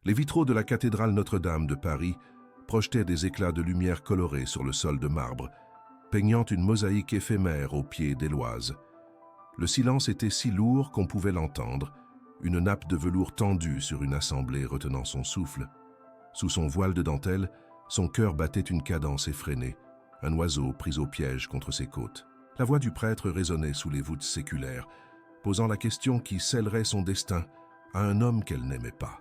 Les vitraux de la cathédrale Notre-Dame de Paris projetaient des éclats de lumière colorés sur le sol de marbre, peignant une mosaïque éphémère au pied d'Éloise. Le silence était si lourd qu'on pouvait l'entendre, une nappe de velours tendue sur une assemblée retenant son souffle. Sous son voile de dentelle, son cœur battait une cadence effrénée, un oiseau pris au piège contre ses côtes. La voix du prêtre résonnait sous les voûtes séculaires, posant la question qui scellerait son destin à un homme qu'elle n'aimait pas.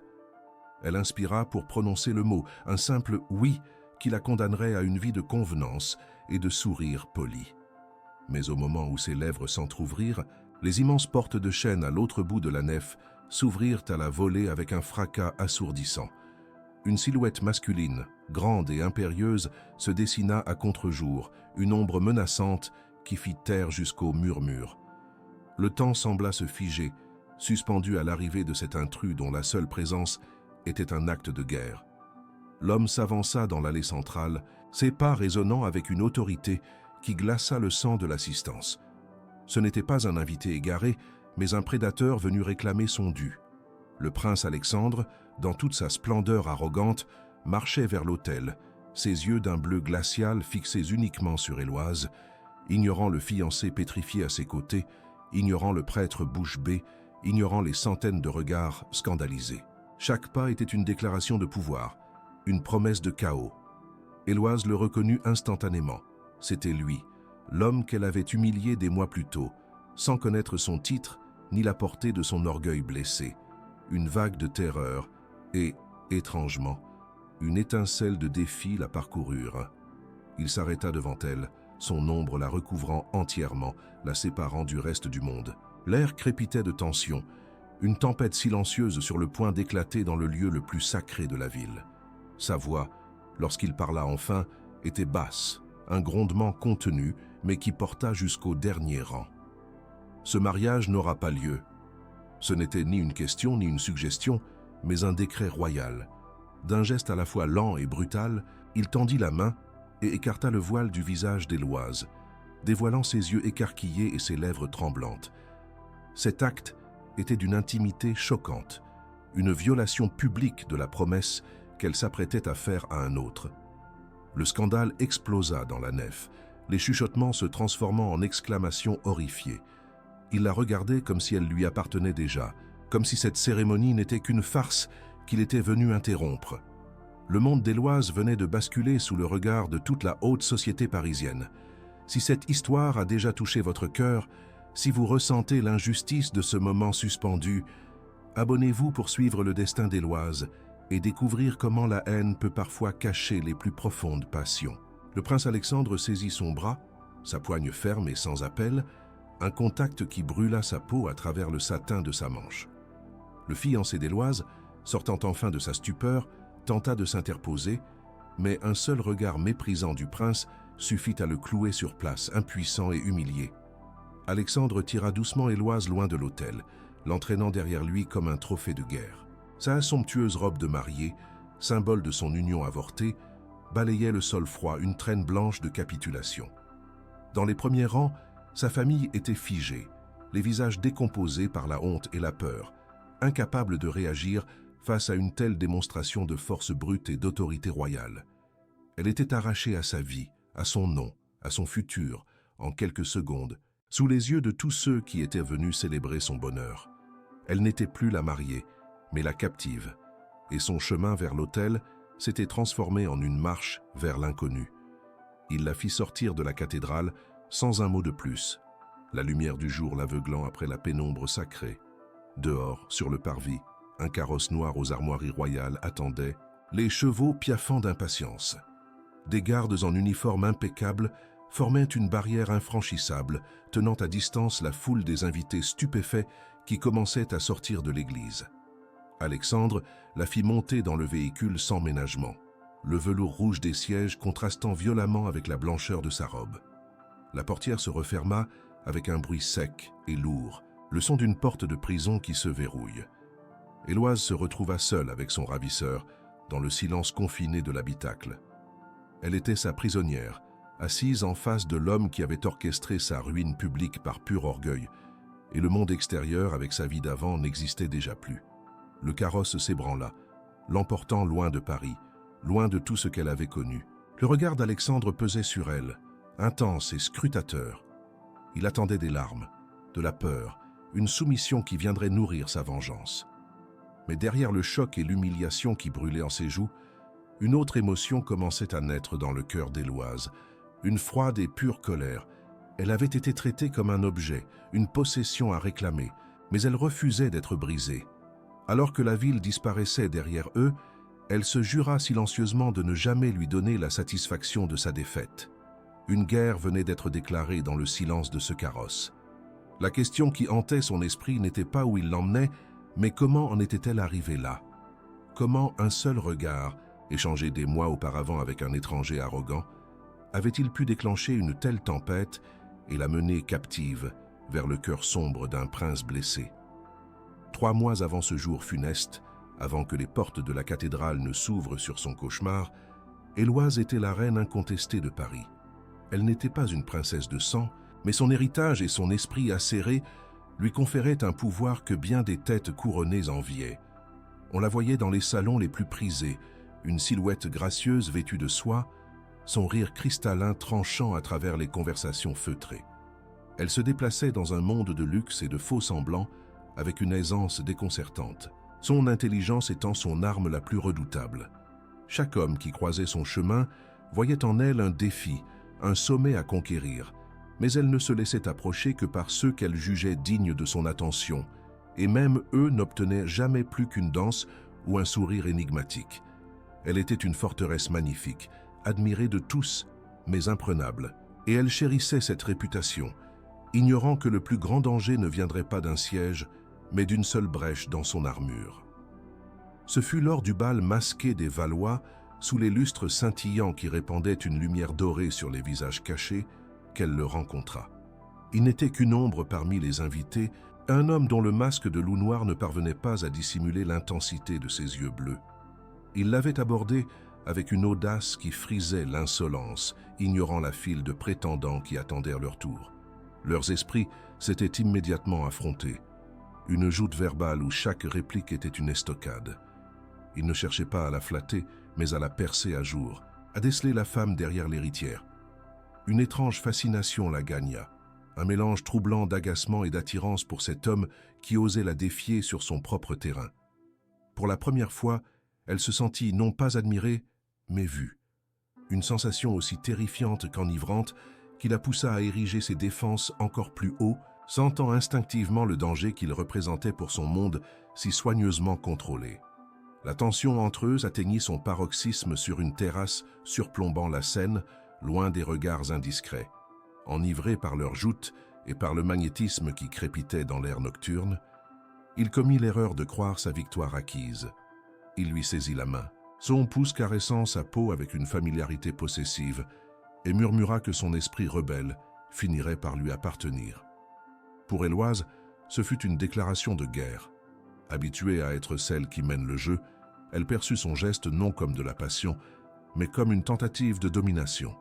Elle inspira pour prononcer le mot, un simple « oui » qui la condamnerait à une vie de convenance et de sourire poli. Mais au moment où ses lèvres s'entr'ouvrirent, les immenses portes de chêne à l'autre bout de la nef s'ouvrirent à la volée avec un fracas assourdissant. Une silhouette masculine, grande et impérieuse, se dessina à contre-jour, une ombre menaçante qui fit taire jusqu'au murmure. Le temps sembla se figer, suspendu à l'arrivée de cet intrus dont la seule présence était un acte de guerre. L'homme s'avança dans l'allée centrale, ses pas résonnant avec une autorité qui glaça le sang de l'assistance. Ce n'était pas un invité égaré, mais un prédateur venu réclamer son dû. Le prince Alexandre, dans toute sa splendeur arrogante, marchait vers l'autel, ses yeux d'un bleu glacial fixés uniquement sur Éloise, ignorant le fiancé pétrifié à ses côtés, ignorant le prêtre bouche bée, ignorant les centaines de regards scandalisés. Chaque pas était une déclaration de pouvoir, une promesse de chaos. Éloise le reconnut instantanément. C'était lui, l'homme qu'elle avait humilié des mois plus tôt, sans connaître son titre ni la portée de son orgueil blessé. Une vague de terreur et, étrangement, une étincelle de défi la parcoururent. Il s'arrêta devant elle, son ombre la recouvrant entièrement, la séparant du reste du monde. L'air crépitait de tension, une tempête silencieuse sur le point d'éclater dans le lieu le plus sacré de la ville. Sa voix, lorsqu'il parla enfin, était basse, un grondement contenu, mais qui porta jusqu'au dernier rang. Ce mariage n'aura pas lieu. Ce n'était ni une question ni une suggestion, mais un décret royal. D'un geste à la fois lent et brutal, il tendit la main et écarta le voile du visage d'Éloise, dévoilant ses yeux écarquillés et ses lèvres tremblantes. Cet acte était d'une intimité choquante, une violation publique de la promesse qu'elle s'apprêtait à faire à un autre. Le scandale explosa dans la nef, les chuchotements se transformant en exclamations horrifiées. Il la regardait comme si elle lui appartenait déjà, comme si cette cérémonie n'était qu'une farce qu'il était venu interrompre. Le monde d'Éloise venait de basculer sous le regard de toute la haute société parisienne. Si cette histoire a déjà touché votre cœur, si vous ressentez l'injustice de ce moment suspendu, abonnez-vous pour suivre le destin d'Éloise et découvrir comment la haine peut parfois cacher les plus profondes passions. Le prince Alexandre saisit son bras, sa poigne ferme et sans appel, un contact qui brûla sa peau à travers le satin de sa manche. Le fiancé d'Éloise, sortant enfin de sa stupeur, tenta de s'interposer, mais un seul regard méprisant du prince suffit à le clouer sur place, impuissant et humilié. Alexandre tira doucement Éloise loin de l'autel, l'entraînant derrière lui comme un trophée de guerre. Sa somptueuse robe de mariée, symbole de son union avortée, balayait le sol froid, une traîne blanche de capitulation. Dans les premiers rangs, sa famille était figée, les visages décomposés par la honte et la peur, incapables de réagir face à une telle démonstration de force brute et d'autorité royale. Elle était arrachée à sa vie, à son nom, à son futur, en quelques secondes, sous les yeux de tous ceux qui étaient venus célébrer son bonheur. Elle n'était plus la mariée, mais la captive, et son chemin vers l'autel s'était transformé en une marche vers l'inconnu. Il la fit sortir de la cathédrale sans un mot de plus, la lumière du jour l'aveuglant après la pénombre sacrée. Dehors, sur le parvis, un carrosse noir aux armoiries royales attendait, les chevaux piaffant d'impatience. Des gardes en uniforme impeccable formaient une barrière infranchissable, tenant à distance la foule des invités stupéfaits qui commençaient à sortir de l'église. Alexandre la fit monter dans le véhicule sans ménagement, le velours rouge des sièges contrastant violemment avec la blancheur de sa robe. La portière se referma avec un bruit sec et lourd, le son d'une porte de prison qui se verrouille. Éloise se retrouva seule avec son ravisseur, dans le silence confiné de l'habitacle. Elle était sa prisonnière, assise en face de l'homme qui avait orchestré sa ruine publique par pur orgueil, et le monde extérieur avec sa vie d'avant n'existait déjà plus. Le carrosse s'ébranla. l'emportant loin de Paris, loin de tout ce qu'elle avait connu. Le regard d'Alexandre pesait sur elle, intense et scrutateur. Il attendait des larmes, de la peur, une soumission qui viendrait nourrir sa vengeance. Mais derrière le choc et l'humiliation qui brûlaient en ses joues, une autre émotion commençait à naître dans le cœur d'Éloise, une froide et pure colère. Elle avait été traitée comme un objet, une possession à réclamer, mais elle refusait d'être brisée. Alors que la ville disparaissait derrière eux, elle se jura silencieusement de ne jamais lui donner la satisfaction de sa défaite. Une guerre venait d'être déclarée dans le silence de ce carrosse. La question qui hantait son esprit n'était pas où il l'emmenait, mais comment en était-elle arrivée là? Comment un seul regard, échangé des mois auparavant avec un étranger arrogant, avait-il pu déclencher une telle tempête et la mener captive vers le cœur sombre d'un prince blessé? 3 mois avant ce jour funeste, avant que les portes de la cathédrale ne s'ouvrent sur son cauchemar, Éloise était la reine incontestée de Paris. Elle n'était pas une princesse de sang, mais son héritage et son esprit acéré lui conféraient un pouvoir que bien des têtes couronnées enviaient. On la voyait dans les salons les plus prisés, une silhouette gracieuse vêtue de soie, son rire cristallin tranchant à travers les conversations feutrées. Elle se déplaçait dans un monde de luxe et de faux semblants avec une aisance déconcertante, son intelligence étant son arme la plus redoutable. Chaque homme qui croisait son chemin voyait en elle un défi, un sommet à conquérir, mais elle ne se laissait approcher que par ceux qu'elle jugeait dignes de son attention, et même eux n'obtenaient jamais plus qu'une danse ou un sourire énigmatique. Elle était une forteresse magnifique, admirée de tous, mais imprenable, et elle chérissait cette réputation, ignorant que le plus grand danger ne viendrait pas d'un siège, mais d'une seule brèche dans son armure. Ce fut lors du bal masqué des Valois, sous les lustres scintillants qui répandaient une lumière dorée sur les visages cachés, qu'elle le rencontra. Il n'était qu'une ombre parmi les invités, un homme dont le masque de loup noir ne parvenait pas à dissimuler l'intensité de ses yeux bleus. Il l'avait abordé avec une audace qui frisait l'insolence, ignorant la file de prétendants qui attendaient leur tour. Leurs esprits s'étaient immédiatement affrontés, une joute verbale où chaque réplique était une estocade. Il ne cherchait pas à la flatter, mais à la percer à jour, à déceler la femme derrière l'héritière. Une étrange fascination la gagna, un mélange troublant d'agacement et d'attirance pour cet homme qui osait la défier sur son propre terrain. Pour la première fois, elle se sentit non pas admirée, mais vue. Une sensation aussi terrifiante qu'enivrante qui la poussa à ériger ses défenses encore plus haut, sentant instinctivement le danger qu'il représentait pour son monde si soigneusement contrôlé. La tension entre eux atteignit son paroxysme sur une terrasse surplombant la Seine, loin des regards indiscrets. Enivré par leur joute et par le magnétisme qui crépitait dans l'air nocturne, il commit l'erreur de croire sa victoire acquise. Il lui saisit la main, son pouce caressant sa peau avec une familiarité possessive, et murmura que son esprit rebelle finirait par lui appartenir. Pour Éloise, ce fut une déclaration de guerre. Habituée à être celle qui mène le jeu, elle perçut son geste non comme de la passion, mais comme une tentative de domination.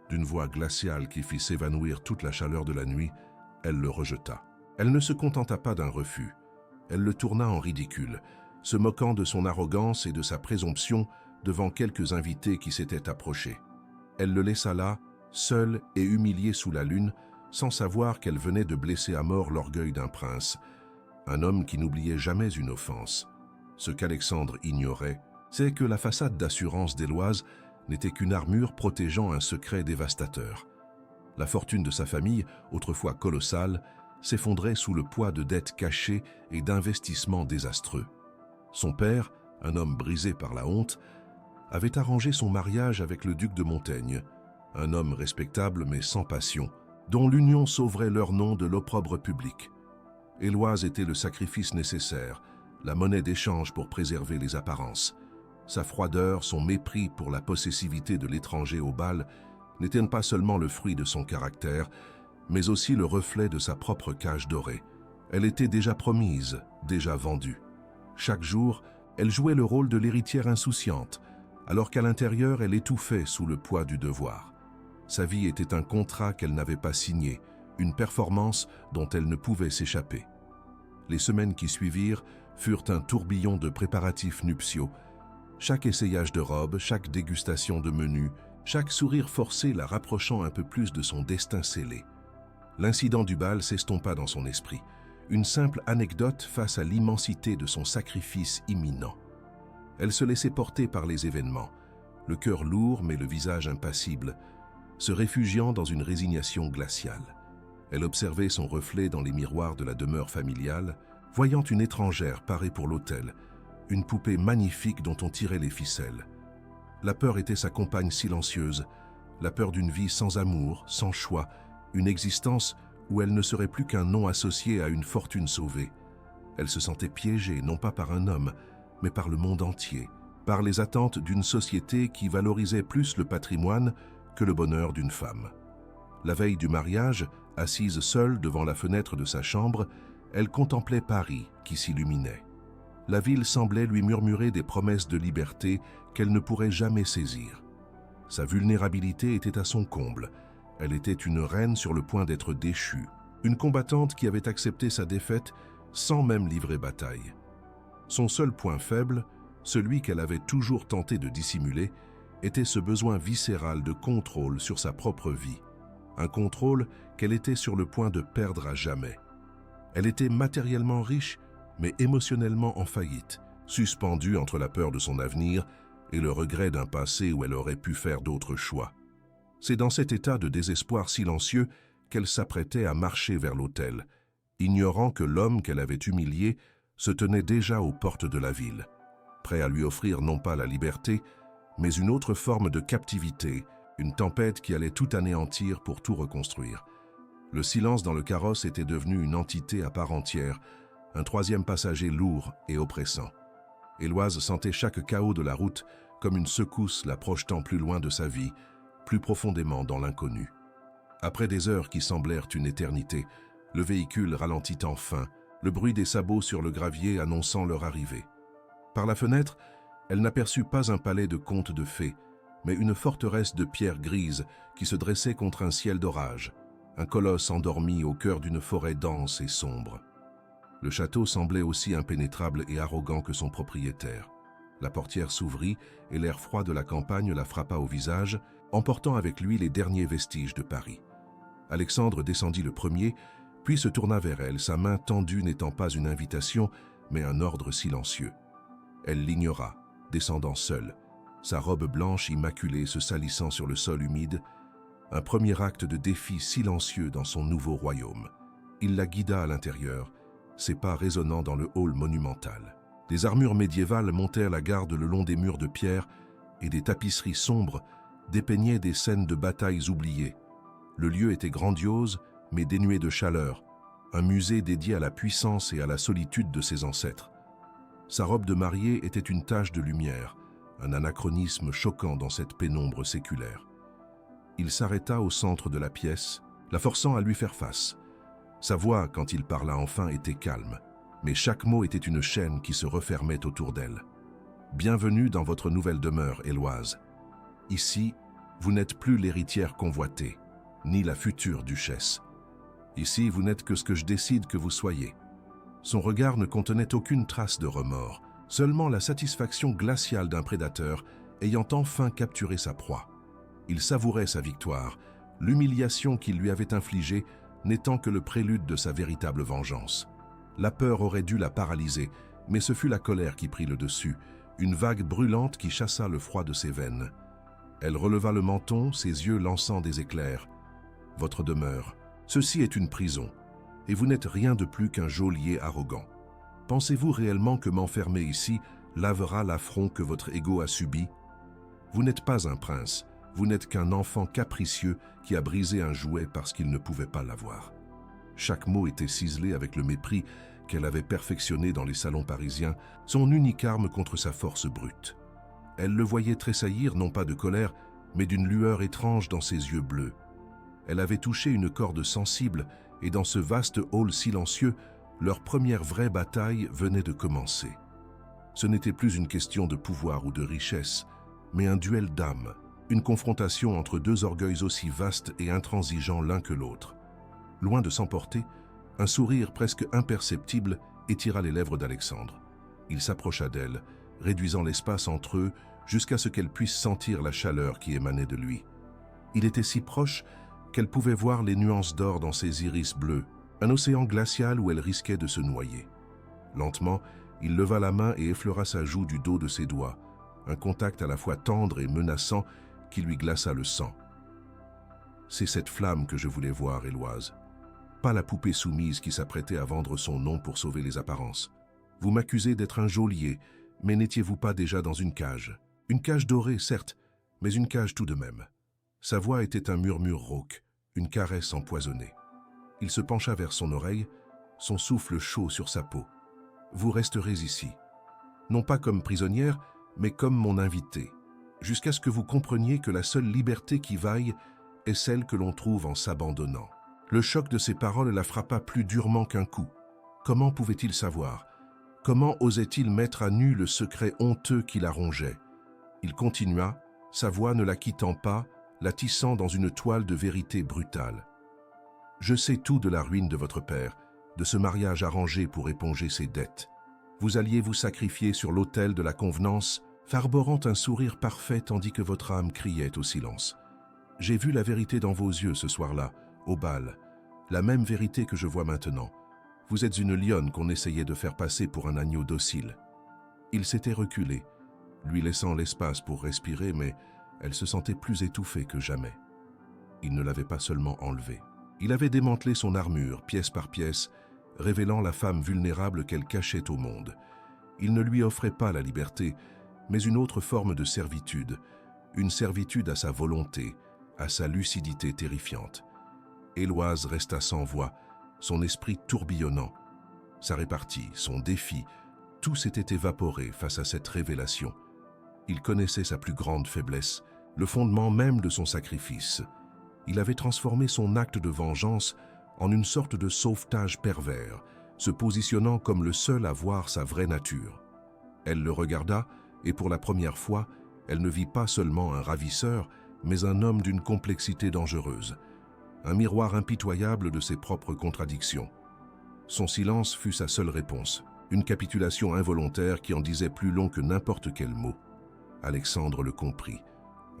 D'une voix glaciale qui fit s'évanouir toute la chaleur de la nuit, elle le rejeta. Elle ne se contenta pas d'un refus. Elle le tourna en ridicule, se moquant de son arrogance et de sa présomption devant quelques invités qui s'étaient approchés. Elle le laissa là, seul et humilié sous la lune, sans savoir qu'elle venait de blesser à mort l'orgueil d'un prince, un homme qui n'oubliait jamais une offense. Ce qu'Alexandre ignorait, c'est que la façade d'assurance d'Éloise n'était qu'une armure protégeant un secret dévastateur. La fortune de sa famille, autrefois colossale, s'effondrait sous le poids de dettes cachées et d'investissements désastreux. Son père, un homme brisé par la honte, avait arrangé son mariage avec le duc de Montaigne, un homme respectable mais sans passion, dont l'union sauverait leur nom de l'opprobre public. Éloise était le sacrifice nécessaire, la monnaie d'échange pour préserver les apparences. Sa froideur, son mépris pour la possessivité de l'étranger au bal n'étaient pas seulement le fruit de son caractère, mais aussi le reflet de sa propre cage dorée. Elle était déjà promise, déjà vendue. Chaque jour, elle jouait le rôle de l'héritière insouciante, alors qu'à l'intérieur, elle étouffait sous le poids du devoir. Sa vie était un contrat qu'elle n'avait pas signé, une performance dont elle ne pouvait s'échapper. Les semaines qui suivirent furent un tourbillon de préparatifs nuptiaux, Chaque essayage de robe, chaque dégustation de menu, chaque sourire forcé la rapprochant un peu plus de son destin scellé. L'incident du bal s'estompa dans son esprit, une simple anecdote face à l'immensité de son sacrifice imminent. Elle se laissait porter par les événements, le cœur lourd mais le visage impassible, se réfugiant dans une résignation glaciale. Elle observait son reflet dans les miroirs de la demeure familiale, voyant une étrangère parée pour l'autel, une poupée magnifique dont on tirait les ficelles. La peur était sa compagne silencieuse, la peur d'une vie sans amour, sans choix, une existence où elle ne serait plus qu'un nom associé à une fortune sauvée. Elle se sentait piégée, non pas par un homme, mais par le monde entier, par les attentes d'une société qui valorisait plus le patrimoine que le bonheur d'une femme. La veille du mariage, assise seule devant la fenêtre de sa chambre, elle contemplait Paris qui s'illuminait. La ville semblait lui murmurer des promesses de liberté qu'elle ne pourrait jamais saisir. Sa vulnérabilité était à son comble. Elle était une reine sur le point d'être déchue, une combattante qui avait accepté sa défaite sans même livrer bataille. Son seul point faible, celui qu'elle avait toujours tenté de dissimuler, était ce besoin viscéral de contrôle sur sa propre vie. Un contrôle qu'elle était sur le point de perdre à jamais. Elle était matériellement riche, mais émotionnellement en faillite, suspendue entre la peur de son avenir et le regret d'un passé où elle aurait pu faire d'autres choix. C'est dans cet état de désespoir silencieux qu'elle s'apprêtait à marcher vers l'autel, ignorant que l'homme qu'elle avait humilié se tenait déjà aux portes de la ville, prêt à lui offrir non pas la liberté, mais une autre forme de captivité, une tempête qui allait tout anéantir pour tout reconstruire. Le silence dans le carrosse était devenu une entité à part entière, un troisième passager lourd et oppressant. Éloise sentait chaque chaos de la route comme une secousse la projetant plus loin de sa vie, plus profondément dans l'inconnu. Après des heures qui semblèrent une éternité, le véhicule ralentit enfin, le bruit des sabots sur le gravier annonçant leur arrivée. Par la fenêtre, elle n'aperçut pas un palais de contes de fées, mais une forteresse de pierres grises qui se dressait contre un ciel d'orage, un colosse endormi au cœur d'une forêt dense et sombre. Le château semblait aussi impénétrable et arrogant que son propriétaire. La portière s'ouvrit et l'air froid de la campagne la frappa au visage, emportant avec lui les derniers vestiges de Paris. Alexandre descendit le premier, puis se tourna vers elle, sa main tendue n'étant pas une invitation, mais un ordre silencieux. Elle l'ignora, descendant seule, sa robe blanche immaculée se salissant sur le sol humide, un premier acte de défi silencieux dans son nouveau royaume. Il la guida à l'intérieur, ses pas résonnant dans le hall monumental. Des armures médiévales montèrent la garde le long des murs de pierre et des tapisseries sombres dépeignaient des scènes de batailles oubliées. Le lieu était grandiose, mais dénué de chaleur, un musée dédié à la puissance et à la solitude de ses ancêtres. Sa robe de mariée était une tache de lumière, un anachronisme choquant dans cette pénombre séculaire. Il s'arrêta au centre de la pièce, la forçant à lui faire face. Sa voix, quand il parla enfin, était calme, mais chaque mot était une chaîne qui se refermait autour d'elle. « Bienvenue dans votre nouvelle demeure, Éloise. Ici, vous n'êtes plus l'héritière convoitée, ni la future duchesse. Ici, vous n'êtes que ce que je décide que vous soyez. » Son regard ne contenait aucune trace de remords, seulement la satisfaction glaciale d'un prédateur ayant enfin capturé sa proie. Il savourait sa victoire, l'humiliation qu'il lui avait infligée n'étant que le prélude de sa véritable vengeance. La peur aurait dû la paralyser, mais ce fut la colère qui prit le dessus, une vague brûlante qui chassa le froid de ses veines. Elle releva le menton, ses yeux lançant des éclairs. « Votre demeure, ceci est une prison, et vous n'êtes rien de plus qu'un geôlier arrogant. Pensez-vous réellement que m'enfermer ici lavera l'affront que votre ego a subi? Vous n'êtes pas un prince, vous n'êtes qu'un enfant capricieux qui a brisé un jouet parce qu'il ne pouvait pas l'avoir. » Chaque mot était ciselé avec le mépris qu'elle avait perfectionné dans les salons parisiens, son unique arme contre sa force brute. Elle le voyait tressaillir non pas de colère, mais d'une lueur étrange dans ses yeux bleus. Elle avait touché une corde sensible, et dans ce vaste hall silencieux, leur première vraie bataille venait de commencer. Ce n'était plus une question de pouvoir ou de richesse, mais un duel d'âme, une confrontation entre deux orgueils aussi vastes et intransigeants l'un que l'autre. Loin de s'emporter, un sourire presque imperceptible étira les lèvres d'Alexandre. Il s'approcha d'elle, réduisant l'espace entre eux jusqu'à ce qu'elle puisse sentir la chaleur qui émanait de lui. Il était si proche qu'elle pouvait voir les nuances d'or dans ses iris bleus, un océan glacial où elle risquait de se noyer. Lentement, il leva la main et effleura sa joue du dos de ses doigts, un contact à la fois tendre et menaçant qui lui glaça le sang. « C'est cette flamme que je voulais voir, Éloise. Pas la poupée soumise qui s'apprêtait à vendre son nom pour sauver les apparences. Vous m'accusez d'être un geôlier, mais n'étiez-vous pas déjà dans une cage? Une cage dorée, certes, mais une cage tout de même. » Sa voix était un murmure rauque, une caresse empoisonnée. Il se pencha vers son oreille, son souffle chaud sur sa peau. « Vous resterez ici. Non pas comme prisonnière, mais comme mon invitée, jusqu'à ce que vous compreniez que la seule liberté qui vaille est celle que l'on trouve en s'abandonnant. » Le choc de ses paroles la frappa plus durement qu'un coup. Comment pouvait-il savoir? Comment osait-il mettre à nu le secret honteux qui la rongeait? Il continua, sa voix ne la quittant pas, la tissant dans une toile de vérité brutale. « Je sais tout de la ruine de votre père, de ce mariage arrangé pour éponger ses dettes. Vous alliez vous sacrifier sur l'autel de la convenance, arborant un sourire parfait tandis que votre âme criait au silence. J'ai vu la vérité dans vos yeux ce soir-là, au bal, la même vérité que je vois maintenant. Vous êtes une lionne qu'on essayait de faire passer pour un agneau docile. » Il s'était reculé, lui laissant l'espace pour respirer, mais elle se sentait plus étouffée que jamais. Il ne l'avait pas seulement enlevée. Il avait démantelé son armure, pièce par pièce, révélant la femme vulnérable qu'elle cachait au monde. Il ne lui offrait pas la liberté, mais une autre forme de servitude, une servitude à sa volonté, à sa lucidité terrifiante. Éloise resta sans voix, son esprit tourbillonnant. Sa répartie, son défi, tout s'était évaporé face à cette révélation. Il connaissait sa plus grande faiblesse, le fondement même de son sacrifice. Il avait transformé son acte de vengeance en une sorte de sauvetage pervers, se positionnant comme le seul à voir sa vraie nature. Elle le regarda, et pour la première fois, elle ne vit pas seulement un ravisseur, mais un homme d'une complexité dangereuse, un miroir impitoyable de ses propres contradictions. Son silence fut sa seule réponse, une capitulation involontaire qui en disait plus long que n'importe quel mot. Alexandre le comprit,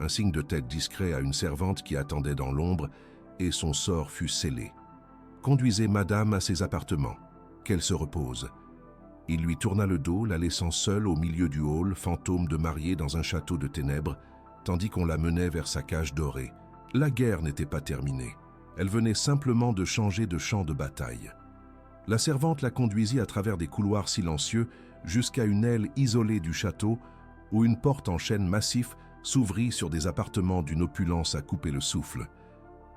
un signe de tête discret à une servante qui attendait dans l'ombre, et son sort fut scellé. Conduisez madame à ses appartements, qu'elle se repose. Il lui tourna le dos, la laissant seule au milieu du hall, fantôme de mariée dans un château de ténèbres, tandis qu'on la menait vers sa cage dorée. La guerre n'était pas terminée. Elle venait simplement de changer de champ de bataille. La servante la conduisit à travers des couloirs silencieux jusqu'à une aile isolée du château où une porte en chêne massif s'ouvrit sur des appartements d'une opulence à couper le souffle.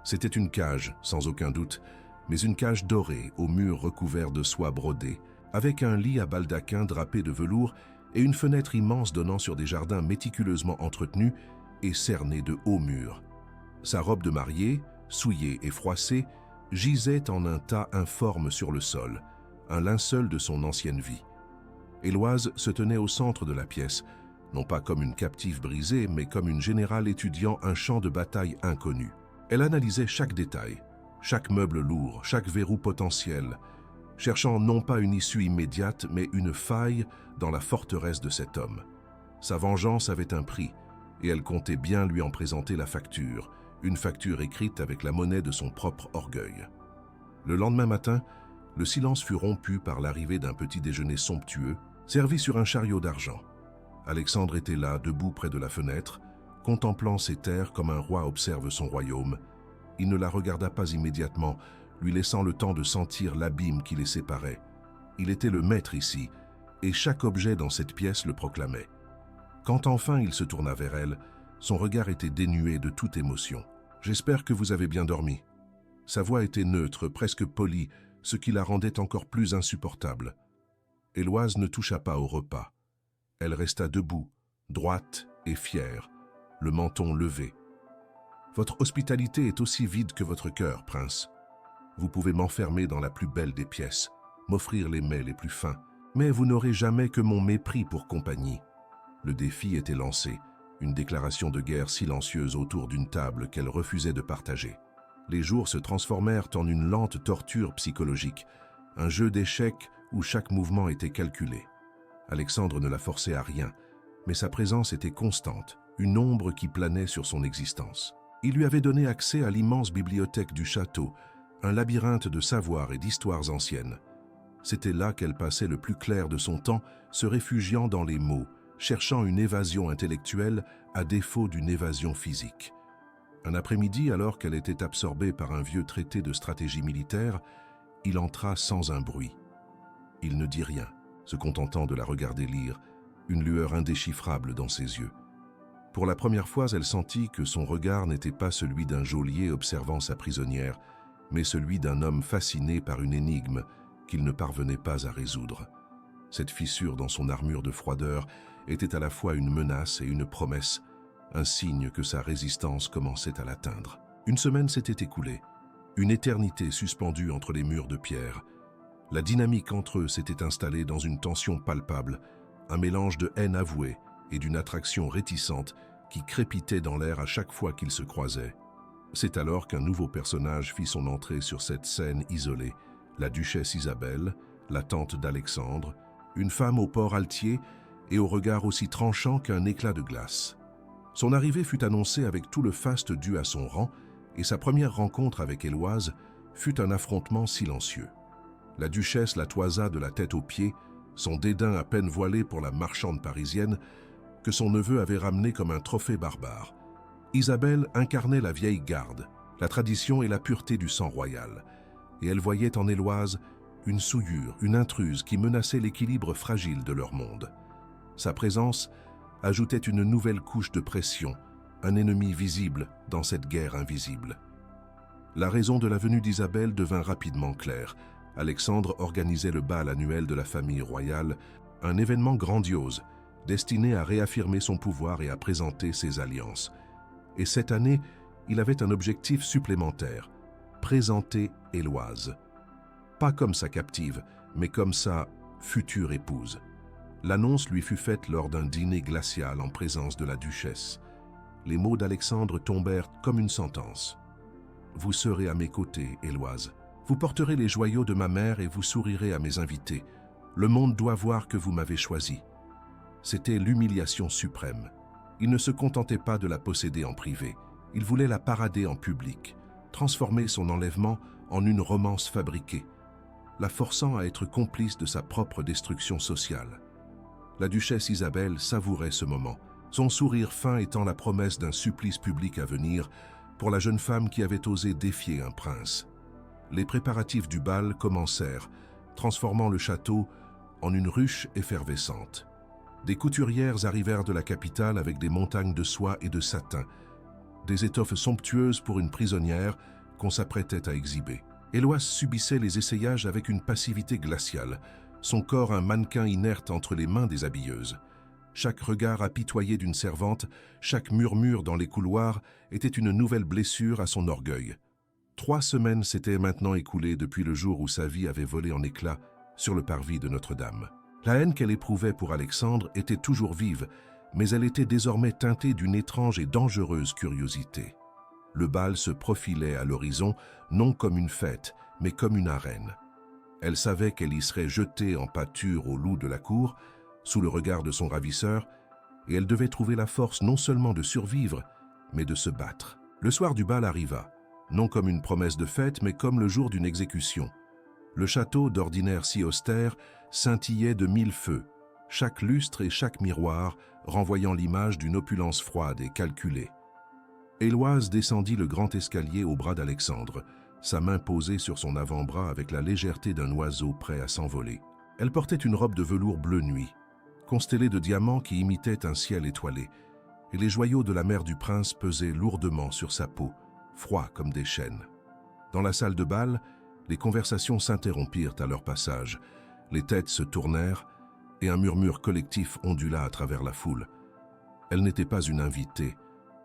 C'était une cage, sans aucun doute, mais une cage dorée aux murs recouverts de soie brodée, avec un lit à baldaquin drapé de velours et une fenêtre immense donnant sur des jardins méticuleusement entretenus et cernés de hauts murs. Sa robe de mariée, souillée et froissée, gisait en un tas informe sur le sol, un linceul de son ancienne vie. Éloise se tenait au centre de la pièce, non pas comme une captive brisée, mais comme une générale étudiant un champ de bataille inconnu. Elle analysait chaque détail, chaque meuble lourd, chaque verrou potentiel, cherchant non pas une issue immédiate, mais une faille dans la forteresse de cet homme. Sa vengeance avait un prix, et elle comptait bien lui en présenter la facture, une facture écrite avec la monnaie de son propre orgueil. Le lendemain matin, le silence fut rompu par l'arrivée d'un petit déjeuner somptueux, servi sur un chariot d'argent. Alexandre était là, debout près de la fenêtre, contemplant ses terres comme un roi observe son royaume. Il ne la regarda pas immédiatement, lui laissant le temps de sentir l'abîme qui les séparait. Il était le maître ici, et chaque objet dans cette pièce le proclamait. Quand enfin il se tourna vers elle, son regard était dénué de toute émotion. « J'espère que vous avez bien dormi. » Sa voix était neutre, presque polie, ce qui la rendait encore plus insupportable. Éloise ne toucha pas au repas. Elle resta debout, droite et fière, le menton levé. « Votre hospitalité est aussi vide que votre cœur, prince. Vous pouvez m'enfermer dans la plus belle des pièces, m'offrir les mets les plus fins, mais vous n'aurez jamais que mon mépris pour compagnie. » Le défi était lancé, une déclaration de guerre silencieuse autour d'une table qu'elle refusait de partager. Les jours se transformèrent en une lente torture psychologique, un jeu d'échecs où chaque mouvement était calculé. Alexandre ne la forçait à rien, mais sa présence était constante, une ombre qui planait sur son existence. Il lui avait donné accès à l'immense bibliothèque du château, un labyrinthe de savoirs et d'histoires anciennes. C'était là qu'elle passait le plus clair de son temps, se réfugiant dans les mots, cherchant une évasion intellectuelle à défaut d'une évasion physique. Un après-midi, alors qu'elle était absorbée par un vieux traité de stratégie militaire, il entra sans un bruit. Il ne dit rien, se contentant de la regarder lire, une lueur indéchiffrable dans ses yeux. Pour la première fois, elle sentit que son regard n'était pas celui d'un geôlier observant sa prisonnière, mais celui d'un homme fasciné par une énigme qu'il ne parvenait pas à résoudre. Cette fissure dans son armure de froideur était à la fois une menace et une promesse, un signe que sa résistance commençait à l'atteindre. Une semaine s'était écoulée, une éternité suspendue entre les murs de pierre. La dynamique entre eux s'était installée dans une tension palpable, un mélange de haine avouée et d'une attraction réticente qui crépitait dans l'air à chaque fois qu'ils se croisaient. C'est alors qu'un nouveau personnage fit son entrée sur cette scène isolée, la duchesse Isabelle, la tante d'Alexandre, une femme au port altier et au regard aussi tranchant qu'un éclat de glace. Son arrivée fut annoncée avec tout le faste dû à son rang, et sa première rencontre avec Éloise fut un affrontement silencieux. La duchesse la toisa de la tête aux pieds, son dédain à peine voilé pour la marchande parisienne que son neveu avait ramenée comme un trophée barbare. Isabelle incarnait la vieille garde, la tradition et la pureté du sang royal, et elle voyait en Éloise une souillure, une intruse qui menaçait l'équilibre fragile de leur monde. Sa présence ajoutait une nouvelle couche de pression, un ennemi visible dans cette guerre invisible. La raison de la venue d'Isabelle devint rapidement claire. Alexandre organisait le bal annuel de la famille royale, un événement grandiose, destiné à réaffirmer son pouvoir et à présenter ses alliances. Et cette année, il avait un objectif supplémentaire, présenter Éloise. Pas comme sa captive, mais comme sa future épouse. L'annonce lui fut faite lors d'un dîner glacial en présence de la duchesse. Les mots d'Alexandre tombèrent comme une sentence. « Vous serez à mes côtés, Éloise. Vous porterez les joyaux de ma mère et vous sourirez à mes invités. Le monde doit voir que vous m'avez choisi. » C'était l'humiliation suprême. Il ne se contentait pas de la posséder en privé. Il voulait la parader en public, transformer son enlèvement en une romance fabriquée, la forçant à être complice de sa propre destruction sociale. La duchesse Isabelle savourait ce moment, son sourire fin étant la promesse d'un supplice public à venir pour la jeune femme qui avait osé défier un prince. Les préparatifs du bal commencèrent, transformant le château en une ruche effervescente. Des couturières arrivèrent de la capitale avec des montagnes de soie et de satin, des étoffes somptueuses pour une prisonnière qu'on s'apprêtait à exhiber. Éloise subissait les essayages avec une passivité glaciale, son corps un mannequin inerte entre les mains des habilleuses. Chaque regard apitoyé d'une servante, chaque murmure dans les couloirs était une nouvelle blessure à son orgueil. 3 semaines s'étaient maintenant écoulées depuis le jour où sa vie avait volé en éclats sur le parvis de Notre-Dame. La haine qu'elle éprouvait pour Alexandre était toujours vive, mais elle était désormais teintée d'une étrange et dangereuse curiosité. Le bal se profilait à l'horizon, non comme une fête, mais comme une arène. Elle savait qu'elle y serait jetée en pâture au loup de la cour, sous le regard de son ravisseur, et elle devait trouver la force non seulement de survivre, mais de se battre. Le soir du bal arriva, non comme une promesse de fête, mais comme le jour d'une exécution. Le château, d'ordinaire si austère, scintillait de 1000 feux, chaque lustre et chaque miroir renvoyant l'image d'une opulence froide et calculée. Éloise descendit le grand escalier au bras d'Alexandre, sa main posée sur son avant-bras avec la légèreté d'un oiseau prêt à s'envoler. Elle portait une robe de velours bleu nuit, constellée de diamants qui imitaient un ciel étoilé, et les joyaux de la mère du prince pesaient lourdement sur sa peau, froids comme des chênes. Dans la salle de bal, les conversations s'interrompirent à leur passage, les têtes se tournèrent, et un murmure collectif ondula à travers la foule. Elle n'était pas une invitée,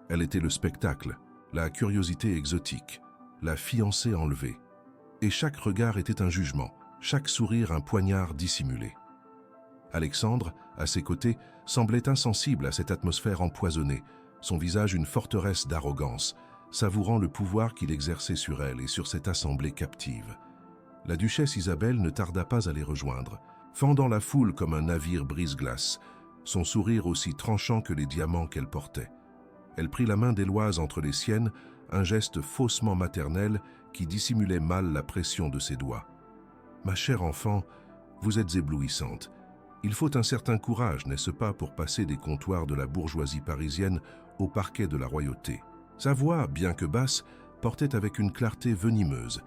elle était le spectacle, la curiosité exotique, la fiancée enlevée. Et chaque regard était un jugement, chaque sourire un poignard dissimulé. Alexandre, à ses côtés, semblait insensible à cette atmosphère empoisonnée, son visage une forteresse d'arrogance, savourant le pouvoir qu'il exerçait sur elle et sur cette assemblée captive. La duchesse Isabelle ne tarda pas à les rejoindre. fendant la foule comme un navire brise-glace, son sourire aussi tranchant que les diamants qu'elle portait. Elle prit la main d'Éloise entre les siennes, un geste faussement maternel qui dissimulait mal la pression de ses doigts. « Ma chère enfant, vous êtes éblouissante. Il faut un certain courage, n'est-ce pas, pour passer des comptoirs de la bourgeoisie parisienne au parquet de la royauté. » Sa voix, bien que basse, portait avec une clarté venimeuse,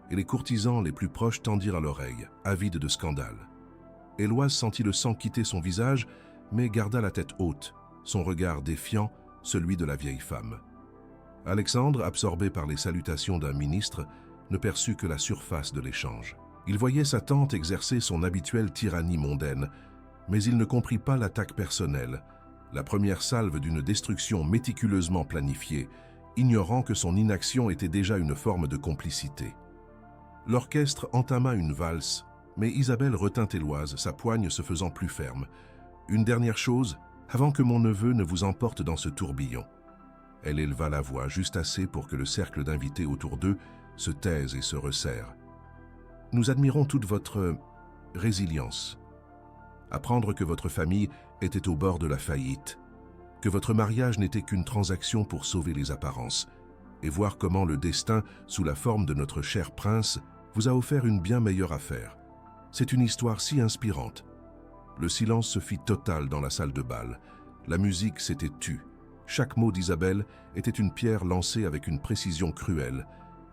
et les courtisans les plus proches tendirent à l'oreille, avides de scandale. Éloise sentit le sang quitter son visage, mais garda la tête haute, son regard défiant, celui de la vieille femme. Alexandre, absorbé par les salutations d'un ministre, ne perçut que la surface de l'échange. Il voyait sa tante exercer son habituelle tyrannie mondaine, mais il ne comprit pas l'attaque personnelle, la première salve d'une destruction méticuleusement planifiée, ignorant que son inaction était déjà une forme de complicité. L'orchestre entama une valse, mais Isabelle retint Éloise, sa poigne se faisant plus ferme. « Une dernière chose, avant que mon neveu ne vous emporte dans ce tourbillon. » Elle éleva la voix juste assez pour que le cercle d'invités autour d'eux se taise et se resserre. « Nous admirons toute votre résilience. Apprendre que votre famille était au bord de la faillite, que votre mariage n'était qu'une transaction pour sauver les apparences, et voir comment le destin, sous la forme de notre cher prince, vous a offert une bien meilleure affaire. C'est une histoire si inspirante. » Le silence se fit total dans la salle de bal. La musique s'était tue. Chaque mot d'Isabelle était une pierre lancée avec une précision cruelle,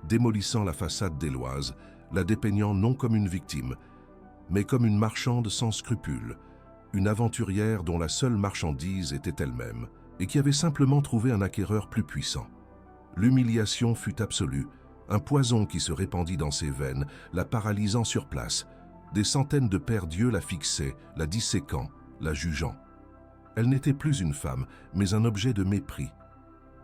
démolissant la façade d'Éloise, la dépeignant non comme une victime, mais comme une marchande sans scrupules, une aventurière dont la seule marchandise était elle-même, et qui avait simplement trouvé un acquéreur plus puissant. L'humiliation fut absolue, un poison qui se répandit dans ses veines, la paralysant sur place. Des centaines de pères dieux la fixaient, la disséquant, la jugeant. Elle n'était plus une femme, mais un objet de mépris,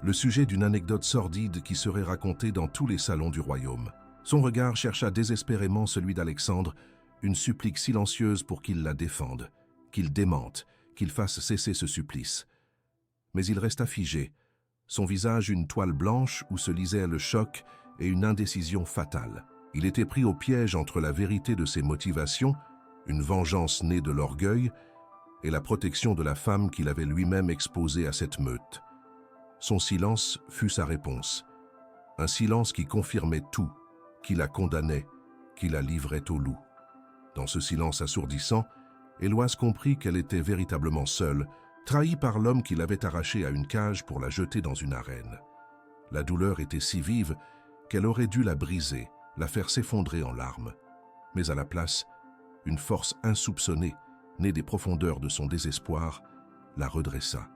le sujet d'une anecdote sordide qui serait racontée dans tous les salons du royaume. Son regard chercha désespérément celui d'Alexandre, une supplique silencieuse pour qu'il la défende, qu'il démente, qu'il fasse cesser ce supplice. Mais il resta figé, son visage une toile blanche où se lisait le choc et une indécision fatale. Il était pris au piège entre la vérité de ses motivations, une vengeance née de l'orgueil, et la protection de la femme qu'il avait lui-même exposée à cette meute. Son silence fut sa réponse. Un silence qui confirmait tout, qui la condamnait, qui la livrait au loup. Dans ce silence assourdissant, Éloise comprit qu'elle était véritablement seule, trahie par l'homme qui l'avait arrachée à une cage pour la jeter dans une arène. La douleur était si vive qu'elle aurait dû la briser, la faire s'effondrer en larmes. Mais à la place, une force insoupçonnée, née des profondeurs de son désespoir, la redressa.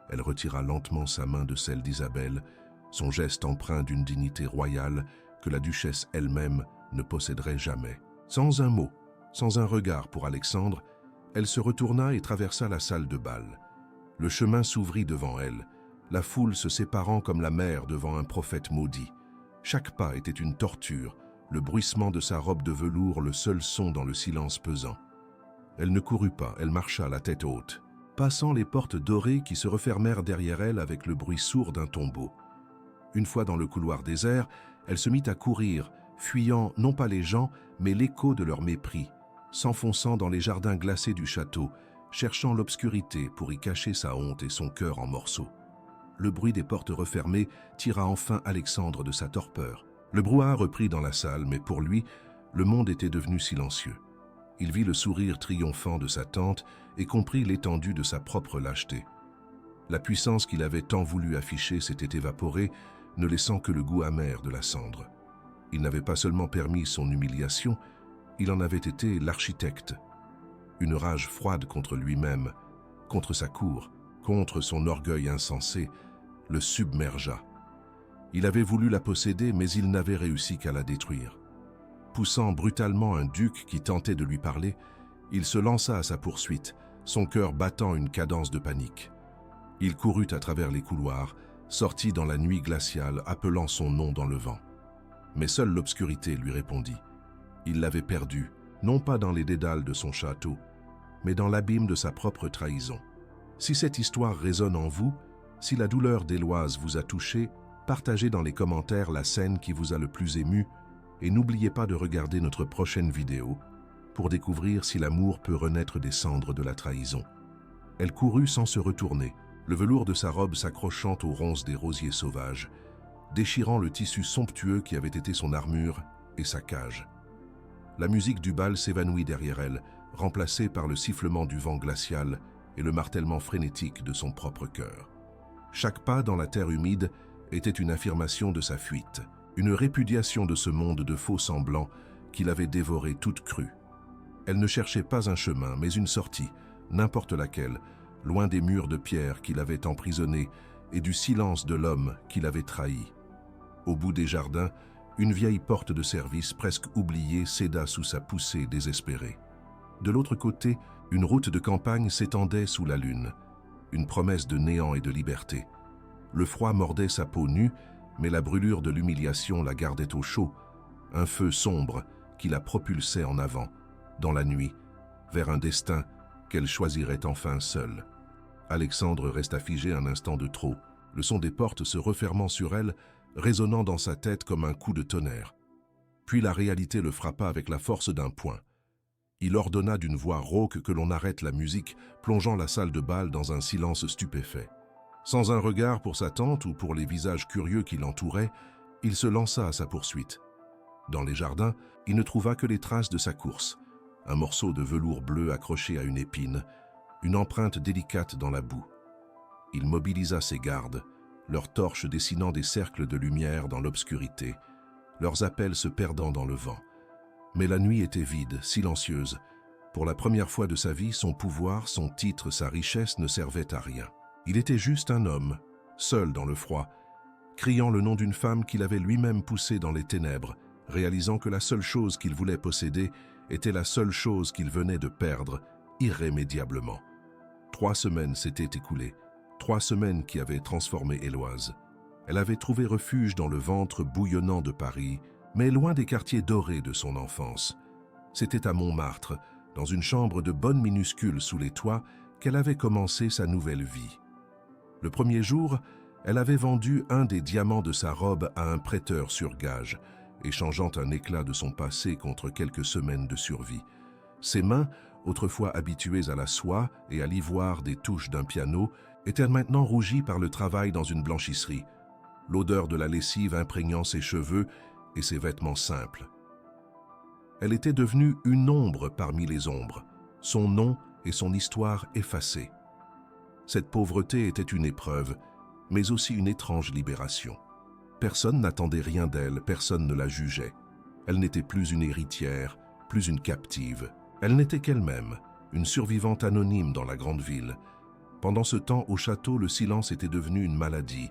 Elle retira lentement sa main de celle d'Isabelle, son geste empreint d'une dignité royale que la duchesse elle-même ne posséderait jamais. Sans un mot, sans un regard pour Alexandre, elle se retourna et traversa la salle de bal. Le chemin s'ouvrit devant elle, la foule se séparant comme la mer devant un prophète maudit. Chaque pas était une torture, le bruissement de sa robe de velours le seul son dans le silence pesant. Elle ne courut pas, elle marcha la tête haute, passant les portes dorées qui se refermèrent derrière elle avec le bruit sourd d'un tombeau. Une fois dans le couloir désert, elle se mit à courir, fuyant non pas les gens, mais l'écho de leur mépris, s'enfonçant dans les jardins glacés du château, cherchant l'obscurité pour y cacher sa honte et son cœur en morceaux. Le bruit des portes refermées tira enfin Alexandre de sa torpeur. Le brouhaha reprit dans la salle, mais pour lui, le monde était devenu silencieux. Il vit le sourire triomphant de sa tante et comprit l'étendue de sa propre lâcheté. La puissance qu'il avait tant voulu afficher s'était évaporée, ne laissant que le goût amer de la cendre. Il n'avait pas seulement permis son humiliation, il en avait été l'architecte. Une rage froide contre lui-même, contre sa cour, contre son orgueil insensé, le submergea. Il avait voulu la posséder, mais il n'avait réussi qu'à la détruire. Poussant brutalement un duc qui tentait de lui parler, il se lança à sa poursuite, son cœur battant une cadence de panique. Il courut à travers les couloirs, sortit dans la nuit glaciale, appelant son nom dans le vent. Mais seule l'obscurité lui répondit. Il l'avait perdu, non pas dans les dédales de son château, mais dans l'abîme de sa propre trahison. Si cette histoire résonne en vous, si la douleur d'Éloise vous a touché, partagez dans les commentaires la scène qui vous a le plus ému et n'oubliez pas de regarder notre prochaine vidéo pour découvrir si l'amour peut renaître des cendres de la trahison. Elle courut sans se retourner, le velours de sa robe s'accrochant aux ronces des rosiers sauvages, déchirant le tissu somptueux qui avait été son armure et sa cage. La musique du bal s'évanouit derrière elle, remplacée par le sifflement du vent glacial et le martèlement frénétique de son propre cœur. Chaque pas dans la terre humide était une affirmation de sa fuite, une répudiation de ce monde de faux semblants qu'il avait dévoré toute crue. Elle ne cherchait pas un chemin, mais une sortie, n'importe laquelle, loin des murs de pierre qui l'avaient emprisonnée et du silence de l'homme qui l'avait trahi. Au bout des jardins, une vieille porte de service presque oubliée céda sous sa poussée désespérée. De l'autre côté, une route de campagne s'étendait sous la lune, une promesse de néant et de liberté. Le froid mordait sa peau nue, mais la brûlure de l'humiliation la gardait au chaud, un feu sombre qui la propulsait en avant, dans la nuit, vers un destin qu'elle choisirait enfin seule. Alexandre resta figé un instant de trop, le son des portes se refermant sur elle, résonnant dans sa tête comme un coup de tonnerre. Puis la réalité le frappa avec la force d'un poing. Il ordonna d'une voix rauque que l'on arrête la musique, plongeant la salle de bal dans un silence stupéfait. Sans un regard pour sa tante ou pour les visages curieux qui l'entouraient, il se lança à sa poursuite. Dans les jardins, il ne trouva que les traces de sa course, un morceau de velours bleu accroché à une épine, une empreinte délicate dans la boue. Il mobilisa ses gardes, leurs torches dessinant des cercles de lumière dans l'obscurité, leurs appels se perdant dans le vent. Mais la nuit était vide, silencieuse. Pour la première fois de sa vie, son pouvoir, son titre, sa richesse ne servaient à rien. Il était juste un homme, seul dans le froid, criant le nom d'une femme qu'il avait lui-même poussée dans les ténèbres, réalisant que la seule chose qu'il voulait posséder était la seule chose qu'il venait de perdre, irrémédiablement. 3 semaines s'étaient écoulées, 3 semaines qui avaient transformé Héloïse. Elle avait trouvé refuge dans le ventre bouillonnant de Paris, mais loin des quartiers dorés de son enfance. C'était à Montmartre, dans une chambre de bonne minuscule sous les toits, qu'elle avait commencé sa nouvelle vie. Le premier jour, elle avait vendu un des diamants de sa robe à un prêteur sur gage, échangeant un éclat de son passé contre quelques semaines de survie. Ses mains, autrefois habituées à la soie et à l'ivoire des touches d'un piano, étaient maintenant rougies par le travail dans une blanchisserie, l'odeur de la lessive imprégnant ses cheveux et ses vêtements simples. Elle était devenue une ombre parmi les ombres, son nom et son histoire effacés. Cette pauvreté était une épreuve, mais aussi une étrange libération. Personne n'attendait rien d'elle, personne ne la jugeait. Elle n'était plus une héritière, plus une captive. Elle n'était qu'elle-même, une survivante anonyme dans la grande ville. Pendant ce temps, au château, le silence était devenu une maladie.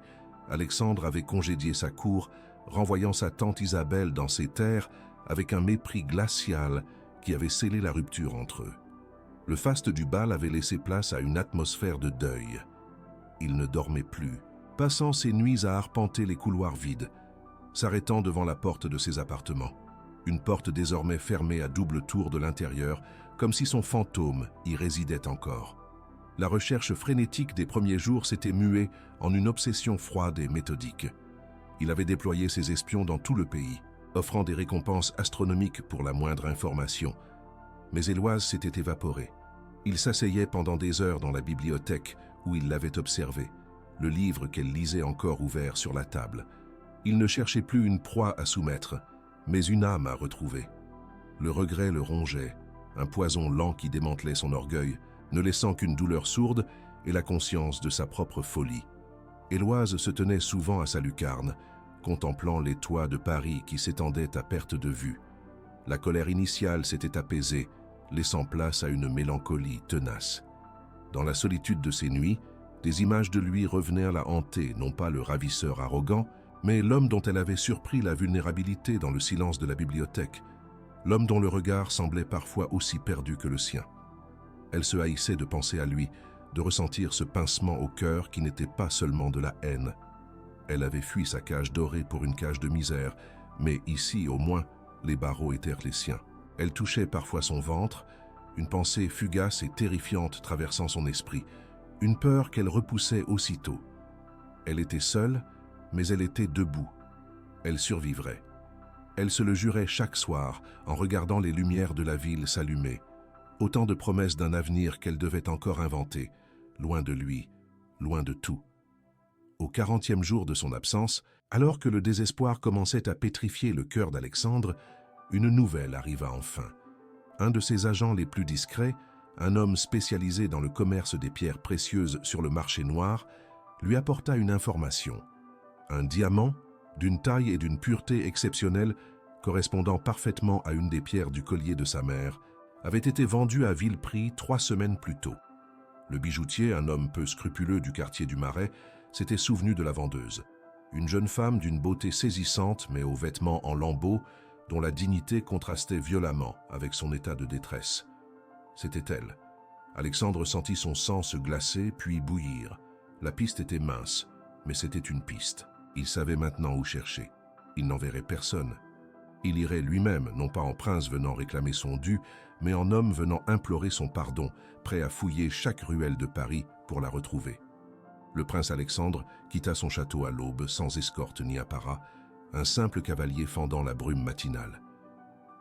Alexandre avait congédié sa cour, renvoyant sa tante Isabelle dans ses terres avec un mépris glacial qui avait scellé la rupture entre eux. Le faste du bal avait laissé place à une atmosphère de deuil. Il ne dormait plus, passant ses nuits à arpenter les couloirs vides, s'arrêtant devant la porte de ses appartements. Une porte désormais fermée à double tour de l'intérieur, comme si son fantôme y résidait encore. La recherche frénétique des premiers jours s'était muée en une obsession froide et méthodique. Il avait déployé ses espions dans tout le pays, offrant des récompenses astronomiques pour la moindre information. Mais Héloïse s'était évaporée. Il s'asseyait pendant des heures dans la bibliothèque où il l'avait observée, le livre qu'elle lisait encore ouvert sur la table. Il ne cherchait plus une proie à soumettre, mais une âme à retrouver. Le regret le rongeait, un poison lent qui démantelait son orgueil, ne laissant qu'une douleur sourde et la conscience de sa propre folie. Héloïse se tenait souvent à sa lucarne, contemplant les toits de Paris qui s'étendaient à perte de vue. La colère initiale s'était apaisée, laissant place à une mélancolie tenace. Dans la solitude de ses nuits, des images de lui revenaient à la hanter, non pas le ravisseur arrogant, mais l'homme dont elle avait surpris la vulnérabilité dans le silence de la bibliothèque, l'homme dont le regard semblait parfois aussi perdu que le sien. Elle se haïssait de penser à lui, de ressentir ce pincement au cœur qui n'était pas seulement de la haine. Elle avait fui sa cage dorée pour une cage de misère, mais ici, au moins, les barreaux étaient les siens. Elle touchait parfois son ventre, une pensée fugace et terrifiante traversant son esprit, une peur qu'elle repoussait aussitôt. Elle était seule, mais elle était debout. Elle survivrait. Elle se le jurait chaque soir en regardant les lumières de la ville s'allumer. Autant de promesses d'un avenir qu'elle devait encore inventer, loin de lui, loin de tout. Au 40e jour de son absence, alors que le désespoir commençait à pétrifier le cœur d'Alexandre, une nouvelle arriva enfin. Un de ses agents les plus discrets, un homme spécialisé dans le commerce des pierres précieuses sur le marché noir, lui apporta une information. Un diamant, d'une taille et d'une pureté exceptionnelles, correspondant parfaitement à une des pierres du collier de sa mère, avait été vendu à vil prix 3 semaines plus tôt. Le bijoutier, un homme peu scrupuleux du quartier du Marais, s'était souvenu de la vendeuse. Une jeune femme d'une beauté saisissante mais aux vêtements en lambeaux, dont la dignité contrastait violemment avec son état de détresse. C'était elle. Alexandre sentit son sang se glacer puis bouillir. La piste était mince, mais c'était une piste. Il savait maintenant où chercher. Il n'en verrait personne. Il irait lui-même, non pas en prince venant réclamer son dû, mais en homme venant implorer son pardon, prêt à fouiller chaque ruelle de Paris pour la retrouver. Le prince Alexandre quitta son château à l'aube, sans escorte ni apparat, un simple cavalier fendant la brume matinale.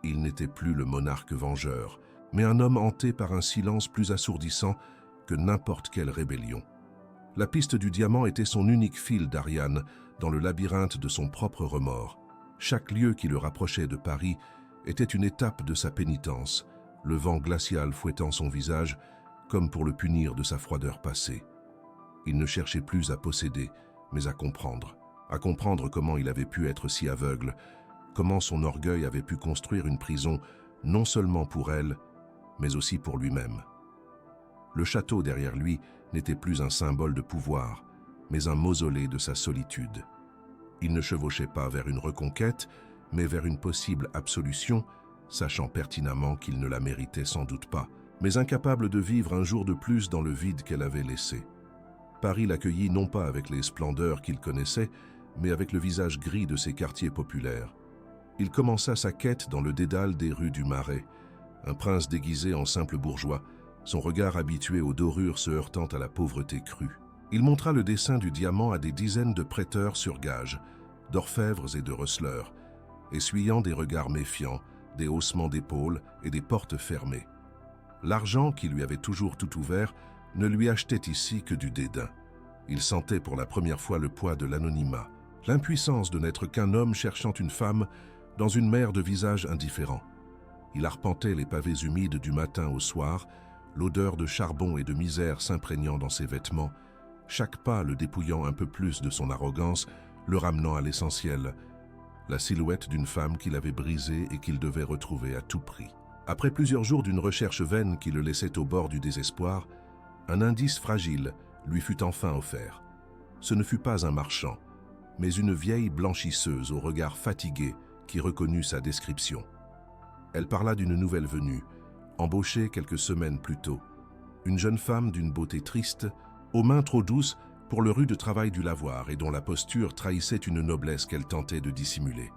Il n'était plus le monarque vengeur, mais un homme hanté par un silence plus assourdissant que n'importe quelle rébellion. La piste du diamant était son unique fil d'Ariane dans le labyrinthe de son propre remords. Chaque lieu qui le rapprochait de Paris était une étape de sa pénitence, le vent glacial fouettant son visage comme pour le punir de sa froideur passée. Il ne cherchait plus à posséder, mais à comprendre comment il avait pu être si aveugle, comment son orgueil avait pu construire une prison non seulement pour elle, mais aussi pour lui-même. Le château derrière lui n'était plus un symbole de pouvoir, mais un mausolée de sa solitude. Il ne chevauchait pas vers une reconquête, mais vers une possible absolution, sachant pertinemment qu'il ne la méritait sans doute pas, mais incapable de vivre un jour de plus dans le vide qu'elle avait laissé. Paris l'accueillit non pas avec les splendeurs qu'il connaissait, mais avec le visage gris de ses quartiers populaires. Il commença sa quête dans le dédale des rues du Marais, un prince déguisé en simple bourgeois, son regard habitué aux dorures se heurtant à la pauvreté crue. Il montra le dessin du diamant à des dizaines de prêteurs sur gage, d'orfèvres et de receleurs, essuyant des regards méfiants, des haussements d'épaules et des portes fermées. L'argent, qui lui avait toujours tout ouvert, ne lui achetait ici que du dédain. Il sentait pour la première fois le poids de l'anonymat, l'impuissance de n'être qu'un homme cherchant une femme dans une mer de visages indifférents. Il arpentait les pavés humides du matin au soir, l'odeur de charbon et de misère s'imprégnant dans ses vêtements, chaque pas le dépouillant un peu plus de son arrogance, le ramenant à l'essentiel, la silhouette d'une femme qu'il avait brisée et qu'il devait retrouver à tout prix. Après plusieurs jours d'une recherche vaine qui le laissait au bord du désespoir, un indice fragile lui fut enfin offert. Ce ne fut pas un marchand, mais une vieille blanchisseuse au regard fatigué qui reconnut sa description. Elle parla d'une nouvelle venue, embauchée quelques semaines plus tôt. Une jeune femme d'une beauté triste, aux mains trop douces pour le rude travail du lavoir et dont la posture trahissait une noblesse qu'elle tentait de dissimuler.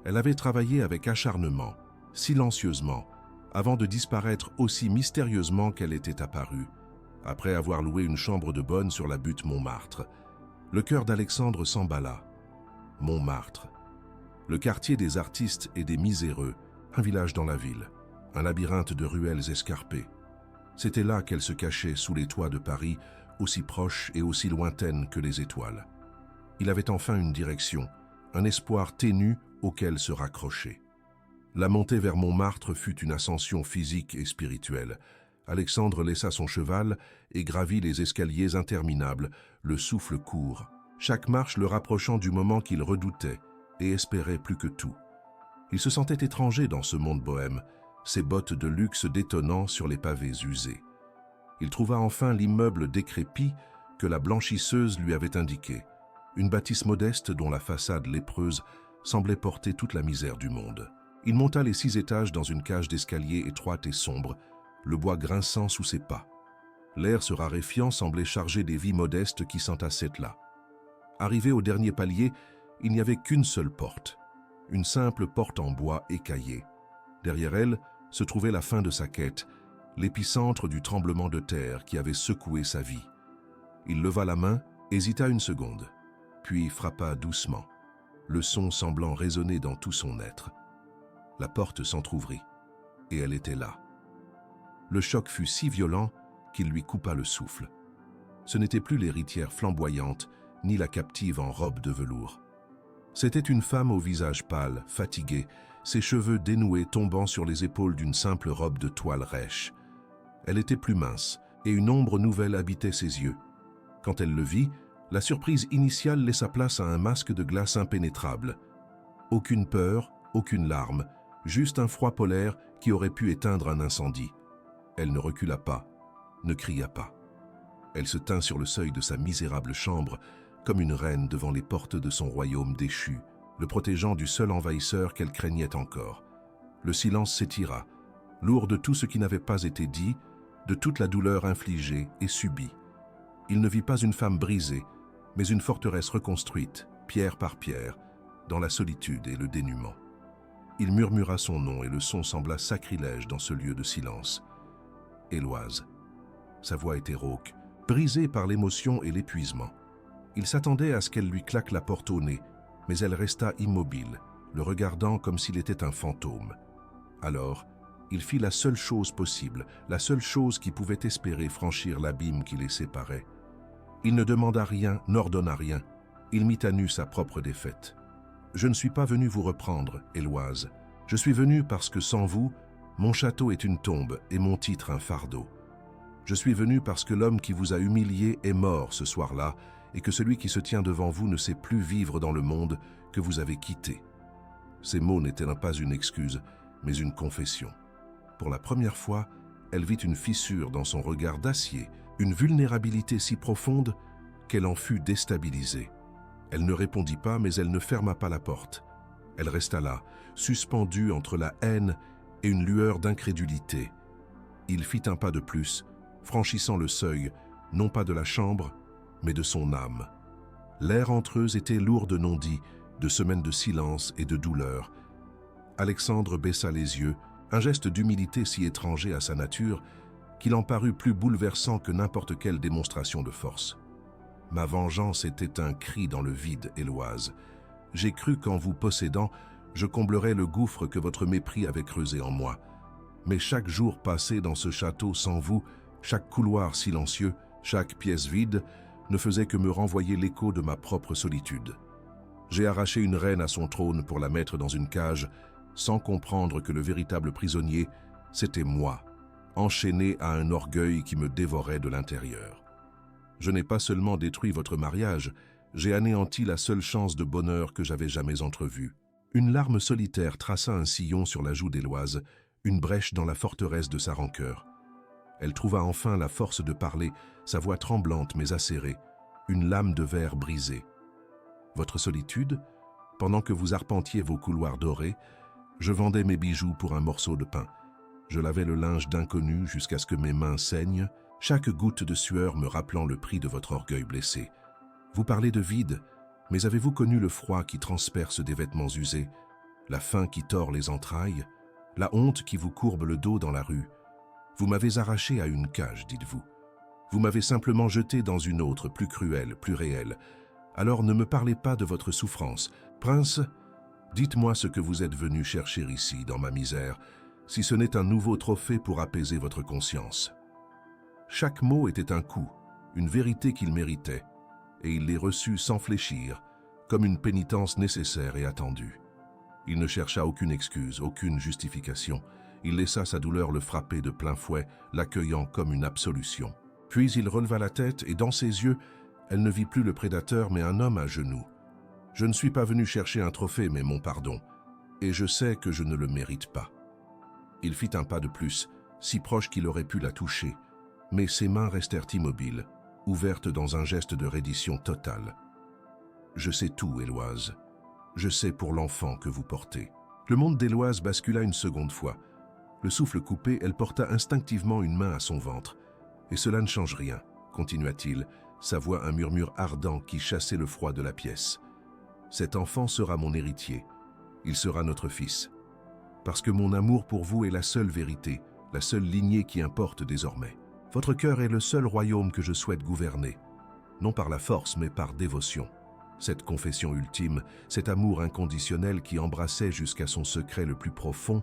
Elle avait travaillé avec acharnement, silencieusement, avant de disparaître aussi mystérieusement qu'elle était apparue, après avoir loué une chambre de bonne sur la butte Montmartre. Le cœur d'Alexandre s'emballa. Montmartre, le quartier des artistes et des miséreux, un village dans la ville, un labyrinthe de ruelles escarpées. C'était là qu'elle se cachait sous les toits de Paris, aussi proche et aussi lointaine que les étoiles. Il avait enfin une direction, un espoir ténu auquel se raccrocher. La montée vers Montmartre fut une ascension physique et spirituelle. Alexandre laissa son cheval et gravit les escaliers interminables, le souffle court, chaque marche le rapprochant du moment qu'il redoutait et espérait plus que tout. Il se sentait étranger dans ce monde bohème, ses bottes de luxe détonnant sur les pavés usés. Il trouva enfin l'immeuble décrépit que la blanchisseuse lui avait indiqué, une bâtisse modeste dont la façade lépreuse semblait porter toute la misère du monde. Il monta les 6 étages dans une cage d'escalier étroite et sombre, le bois grinçant sous ses pas. L'air se raréfiant semblait chargé des vies modestes qui s'entassaient là. Arrivé au dernier palier, il n'y avait qu'une seule porte, une simple porte en bois écaillée. Derrière elle se trouvait la fin de sa quête, l'épicentre du tremblement de terre qui avait secoué sa vie. Il leva la main, hésita une seconde, puis frappa doucement. le son semblant résonner dans tout son être. La porte s'entr'ouvrit, et elle était là. Le choc fut si violent qu'il lui coupa le souffle. Ce n'était plus l'héritière flamboyante, ni la captive en robe de velours. C'était une femme au visage pâle, fatiguée, ses cheveux dénoués tombant sur les épaules d'une simple robe de toile rêche. Elle était plus mince, et une ombre nouvelle habitait ses yeux. Quand elle le vit, la surprise initiale laissa place à un masque de glace impénétrable. Aucune peur, aucune larme, juste un froid polaire qui aurait pu éteindre un incendie. Elle ne recula pas, ne cria pas. Elle se tint sur le seuil de sa misérable chambre, comme une reine devant les portes de son royaume déchu, le protégeant du seul envahisseur qu'elle craignait encore. Le silence s'étira, lourd de tout ce qui n'avait pas été dit, de toute la douleur infligée et subie. Il ne vit pas une femme brisée, mais une forteresse reconstruite, pierre par pierre, dans la solitude et le dénuement. Il murmura son nom et le son sembla sacrilège dans ce lieu de silence. Héloïse. Sa voix était rauque, brisée par l'émotion et l'épuisement. Il s'attendait à ce qu'elle lui claque la porte au nez, mais elle resta immobile, le regardant comme s'il était un fantôme. Alors, il fit la seule chose possible, la seule chose qui pouvait espérer franchir l'abîme qui les séparait. Il ne demanda rien, n'ordonna rien. Il mit à nu sa propre défaite. « Je ne suis pas venu vous reprendre, Héloïse. Je suis venu parce que sans vous, mon château est une tombe et mon titre un fardeau. Je suis venu parce que l'homme qui vous a humilié est mort ce soir-là et que celui qui se tient devant vous ne sait plus vivre dans le monde que vous avez quitté. » Ces mots n'étaient pas une excuse, mais une confession. Pour la première fois, elle vit une fissure dans son regard d'acier, une vulnérabilité si profonde qu'elle en fut déstabilisée. Elle ne répondit pas, mais elle ne ferma pas la porte. Elle resta là, suspendue entre la haine et une lueur d'incrédulité. Il fit un pas de plus, franchissant le seuil, non pas de la chambre, mais de son âme. L'air entre eux était lourd de non-dits, de semaines de silence et de douleur. Alexandre baissa les yeux, un geste d'humilité si étranger à sa nature qu'il en parut plus bouleversant que n'importe quelle démonstration de force. « Ma vengeance était un cri dans le vide, Héloïse. J'ai cru qu'en vous possédant, je comblerais le gouffre que votre mépris avait creusé en moi. Mais chaque jour passé dans ce château sans vous, chaque couloir silencieux, chaque pièce vide, ne faisait que me renvoyer l'écho de ma propre solitude. J'ai arraché une reine à son trône pour la mettre dans une cage, sans comprendre que le véritable prisonnier, c'était moi, enchaîné à un orgueil qui me dévorait de l'intérieur. Je n'ai pas seulement détruit votre mariage, j'ai anéanti la seule chance de bonheur que j'avais jamais entrevue. » Une larme solitaire traça un sillon sur la joue d'Héloïse, une brèche dans la forteresse de sa rancœur. Elle trouva enfin la force de parler, sa voix tremblante mais acérée, une lame de verre brisée. « Votre solitude, pendant que vous arpentiez vos couloirs dorés, je vendais mes bijoux pour un morceau de pain. Je lavais le linge d'inconnu jusqu'à ce que mes mains saignent, chaque goutte de sueur me rappelant le prix de votre orgueil blessé. Vous parlez de vide, mais avez-vous connu le froid qui transperce des vêtements usés, la faim qui tord les entrailles, la honte qui vous courbe le dos dans la rue? Vous m'avez arraché à une cage, dites-vous. Vous m'avez simplement jeté dans une autre, plus cruelle, plus réelle. Alors ne me parlez pas de votre souffrance. Prince, dites-moi ce que vous êtes venu chercher ici, dans ma misère, si ce n'est un nouveau trophée pour apaiser votre conscience. » Chaque mot était un coup, une vérité qu'il méritait, et il les reçut sans fléchir, comme une pénitence nécessaire et attendue. Il ne chercha aucune excuse, aucune justification. Il laissa sa douleur le frapper de plein fouet, l'accueillant comme une absolution. Puis il releva la tête et dans ses yeux, elle ne vit plus le prédateur mais un homme à genoux. « Je ne suis pas venu chercher un trophée mais mon pardon, et je sais que je ne le mérite pas. » Il fit un pas de plus, si proche qu'il aurait pu la toucher, mais ses mains restèrent immobiles, ouvertes dans un geste de reddition totale. « Je sais tout, Héloïse. Je sais pour l'enfant que vous portez. » Le monde d'Héloïse bascula une seconde fois. Le souffle coupé, elle porta instinctivement une main à son ventre. « Et cela ne change rien, » continua-t-il, sa voix un murmure ardent qui chassait le froid de la pièce. « Cet enfant sera mon héritier. Il sera notre fils. Parce que mon amour pour vous est la seule vérité, la seule lignée qui importe désormais. Votre cœur est le seul royaume que je souhaite gouverner, non par la force mais par dévotion. Cette confession ultime, cet amour inconditionnel qui embrassait jusqu'à son secret le plus profond,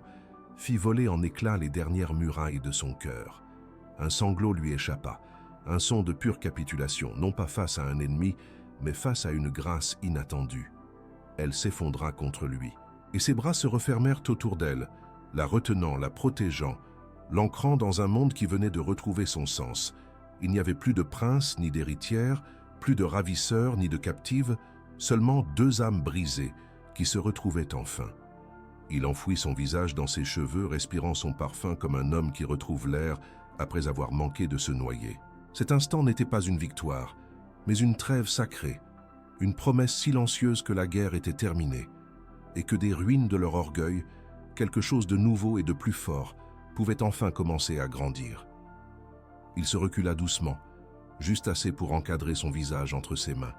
fit voler en éclats les dernières murailles de son cœur. Un sanglot lui échappa, un son de pure capitulation, non pas face à un ennemi, mais face à une grâce inattendue. Elle s'effondra contre lui, et ses bras se refermèrent autour d'elle, la retenant, la protégeant, l'ancrant dans un monde qui venait de retrouver son sens. Il n'y avait plus de prince ni d'héritière, plus de ravisseur ni de captive, seulement deux âmes brisées qui se retrouvaient enfin. Il enfouit son visage dans ses cheveux, respirant son parfum comme un homme qui retrouve l'air après avoir manqué de se noyer. Cet instant n'était pas une victoire, mais une trêve sacrée, une promesse silencieuse que la guerre était terminée, et que des ruines de leur orgueil, quelque chose de nouveau et de plus fort, pouvait enfin commencer à grandir. Il se recula doucement, juste assez pour encadrer son visage entre ses mains.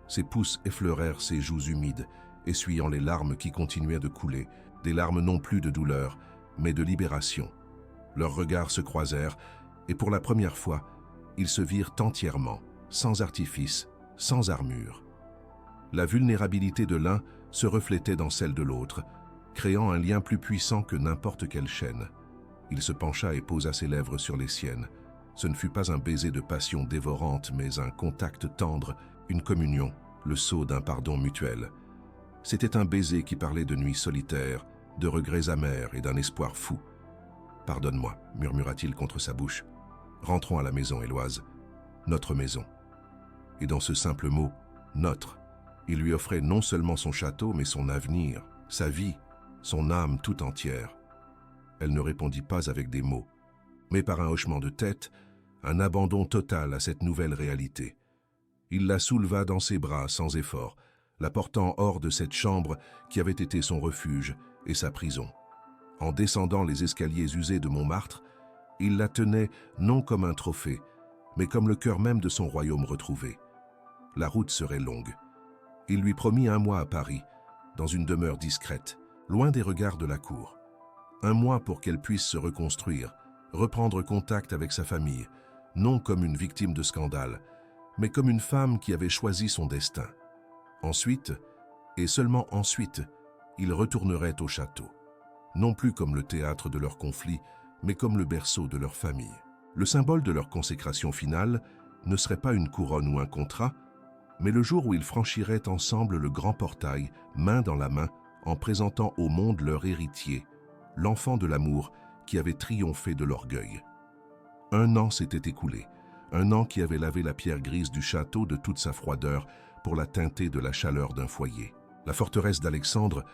Ses pouces effleurèrent ses joues humides, essuyant les larmes qui continuaient de couler, des larmes non plus de douleur, mais de libération. Leurs regards se croisèrent, et pour la première fois, ils se virent entièrement, sans artifice, sans armure. La vulnérabilité de l'un se reflétait dans celle de l'autre, créant un lien plus puissant que n'importe quelle chaîne. Il se pencha et posa ses lèvres sur les siennes. Ce ne fut pas un baiser de passion dévorante, mais un contact tendre, une communion, le sceau d'un pardon mutuel. C'était un baiser qui parlait de nuits solitaires, de regrets amers et d'un espoir fou. « Pardonne-moi » murmura-t-il contre sa bouche. « Rentrons à la maison, Éloise. Notre maison. » Et dans ce simple mot, « notre », il lui offrait non seulement son château, mais son avenir, sa vie, son âme tout entière. Elle ne répondit pas avec des mots, mais par un hochement de tête, un abandon total à cette nouvelle réalité. Il la souleva dans ses bras sans effort, la portant hors de cette chambre qui avait été son refuge et sa prison. En descendant les escaliers usés de Montmartre, il la tenait non comme un trophée, mais comme le cœur même de son royaume retrouvé. La route serait longue. Il lui promit 1 mois à Paris, dans une demeure discrète, loin des regards de la cour. 1 mois pour qu'elle puisse se reconstruire, reprendre contact avec sa famille, non comme une victime de scandale, mais comme une femme qui avait choisi son destin. Ensuite, et seulement ensuite, ils retourneraient au château. Non plus comme le théâtre de leur conflit, mais comme le berceau de leur famille. Le symbole de leur consécration finale ne serait pas une couronne ou un contrat, mais le jour où ils franchiraient ensemble le grand portail, main dans la main, en présentant au monde leur héritier, l'enfant de l'amour qui avait triomphé de l'orgueil. 1 an s'était écoulé, 1 an qui avait lavé la pierre grise du château de toute sa froideur pour la teinter de la chaleur d'un foyer. La forteresse d'Alexandre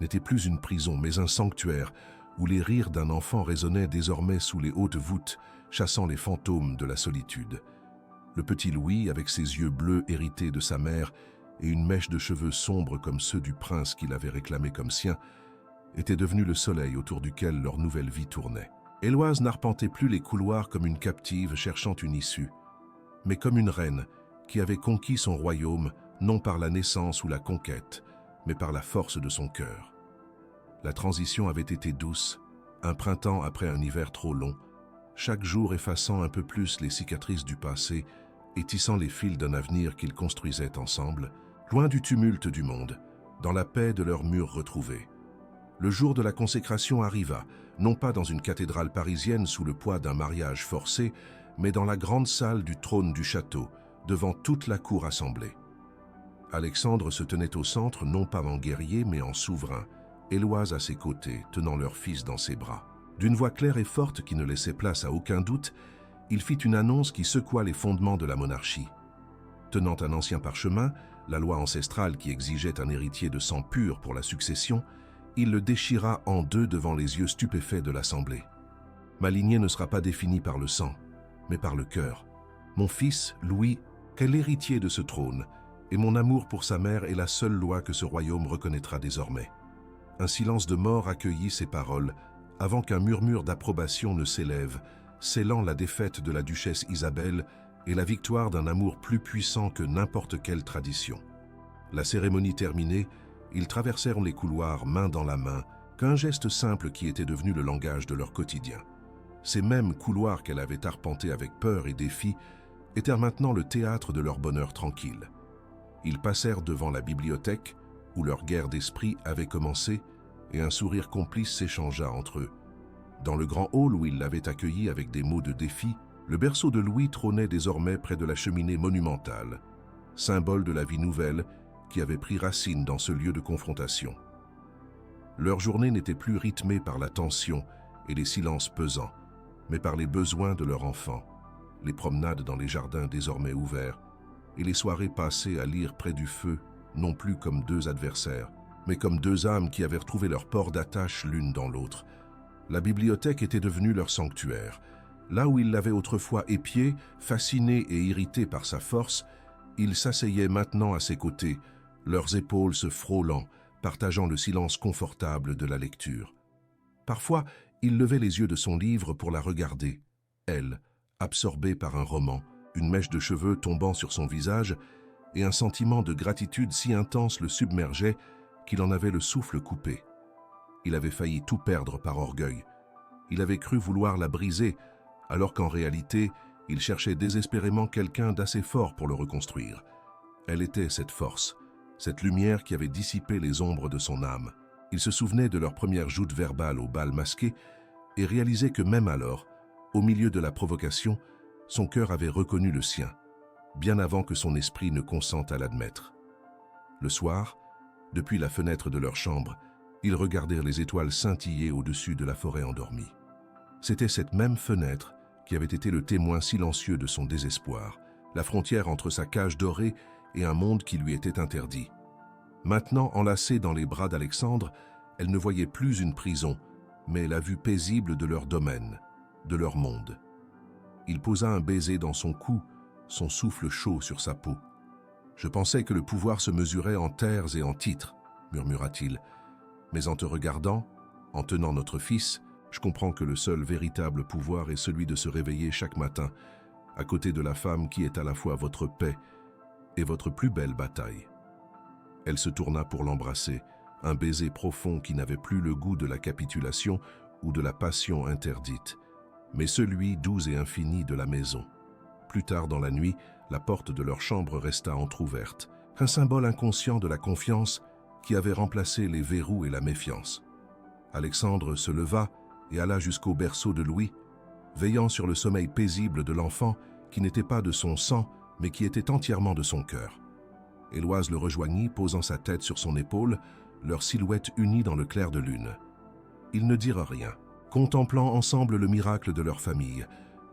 n'était plus une prison, mais un sanctuaire où les rires d'un enfant résonnaient désormais sous les hautes voûtes, chassant les fantômes de la solitude. Le petit Louis, avec ses yeux bleus hérités de sa mère et une mèche de cheveux sombres comme ceux du prince qu'il avait réclamé comme sien, était devenu le soleil autour duquel leur nouvelle vie tournait. Éloise n'arpentait plus les couloirs comme une captive cherchant une issue, mais comme une reine qui avait conquis son royaume non par la naissance ou la conquête, mais par la force de son cœur. La transition avait été douce, un printemps après un hiver trop long, chaque jour effaçant un peu plus les cicatrices du passé et tissant les fils d'un avenir qu'ils construisaient ensemble, loin du tumulte du monde, dans la paix de leurs murs retrouvés. Le jour de la consécration arriva, non pas dans une cathédrale parisienne sous le poids d'un mariage forcé, mais dans la grande salle du trône du château, devant toute la cour assemblée. Alexandre se tenait au centre, non pas en guerrier, mais en souverain, Éloise à ses côtés, tenant leur fils dans ses bras. D'une voix claire et forte qui ne laissait place à aucun doute, il fit une annonce qui secoua les fondements de la monarchie. Tenant un ancien parchemin, la loi ancestrale qui exigeait un héritier de sang pur pour la succession, il le déchira en 2 devant les yeux stupéfaits de l'assemblée. « Ma lignée ne sera pas définie par le sang, mais par le cœur. Mon fils, Louis, est l'héritier de ce trône, et mon amour pour sa mère est la seule loi que ce royaume reconnaîtra désormais. » Un silence de mort accueillit ces paroles, avant qu'un murmure d'approbation ne s'élève, scellant la défaite de la duchesse Isabelle et la victoire d'un amour plus puissant que n'importe quelle tradition. La cérémonie terminée, ils traversèrent les couloirs main dans la main, qu'un geste simple qui était devenu le langage de leur quotidien. Ces mêmes couloirs qu'elle avait arpentés avec peur et défi étaient maintenant le théâtre de leur bonheur tranquille. Ils passèrent devant la bibliothèque, où leur guerre d'esprit avait commencé, et un sourire complice s'échangea entre eux. Dans le grand hall où ils l'avaient accueilli avec des mots de défi, le berceau de Louis trônait désormais près de la cheminée monumentale, symbole de la vie nouvelle qui avait pris racine dans ce lieu de confrontation. Leur journée n'était plus rythmée par la tension et les silences pesants, mais par les besoins de leur enfant, les promenades dans les jardins désormais ouverts, et les soirées passées à lire près du feu, non plus comme deux adversaires, mais comme deux âmes qui avaient retrouvé leur port d'attache l'une dans l'autre. La bibliothèque était devenue leur sanctuaire. Là où ils l'avaient autrefois épié, fasciné et irrité par sa force, ils s'asseyaient maintenant à ses côtés, leurs épaules se frôlant, partageant le silence confortable de la lecture. Parfois, il levait les yeux de son livre pour la regarder, elle, absorbée par un roman, une mèche de cheveux tombant sur son visage, et un sentiment de gratitude si intense le submergeait qu'il en avait le souffle coupé. Il avait failli tout perdre par orgueil. Il avait cru vouloir la briser, alors qu'en réalité, il cherchait désespérément quelqu'un d'assez fort pour le reconstruire. Elle était cette force, cette lumière qui avait dissipé les ombres de son âme. Il se souvenait de leur première joute verbale au bal masqué et réalisait que même alors, au milieu de la provocation, son cœur avait reconnu le sien, bien avant que son esprit ne consente à l'admettre. Le soir, depuis la fenêtre de leur chambre, ils regardèrent les étoiles scintiller au-dessus de la forêt endormie. C'était cette même fenêtre qui avait été le témoin silencieux de son désespoir, la frontière entre sa cage dorée et un monde qui lui était interdit. Maintenant enlacée dans les bras d'Alexandre, elle ne voyait plus une prison, mais la vue paisible de leur domaine, de leur monde. Il posa un baiser dans son cou, son souffle chaud sur sa peau. « Je pensais que le pouvoir se mesurait en terres et en titres, » murmura-t-il. « Mais en te regardant, en tenant notre fils, je comprends que le seul véritable pouvoir est celui de se réveiller chaque matin, à côté de la femme qui est à la fois votre paix et votre plus belle bataille. » Elle se tourna pour l'embrasser, un baiser profond qui n'avait plus le goût de la capitulation ou de la passion interdite, mais celui doux et infini de la maison. Plus tard dans la nuit, la porte de leur chambre resta entr'ouverte, un symbole inconscient de la confiance qui avait remplacé les verrous et la méfiance. Alexandre se leva et alla jusqu'au berceau de Louis, veillant sur le sommeil paisible de l'enfant qui n'était pas de son sang, mais qui était entièrement de son cœur. Éloise le rejoignit, posant sa tête sur son épaule, leurs silhouettes unies dans le clair de lune. Ils ne dirent rien, contemplant ensemble le miracle de leur famille,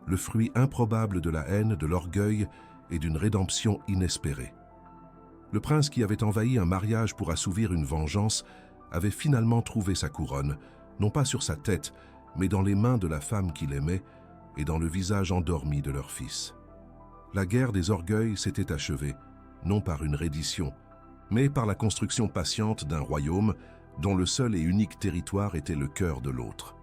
le fruit improbable de la haine, de l'orgueil et d'une rédemption inespérée. Le prince qui avait envahi un mariage pour assouvir une vengeance avait finalement trouvé sa couronne, non pas sur sa tête, mais dans les mains de la femme qu'il aimait et dans le visage endormi de leur fils. La guerre des orgueils s'était achevée, non par une reddition, mais par la construction patiente d'un royaume dont le seul et unique territoire était le cœur de l'autre.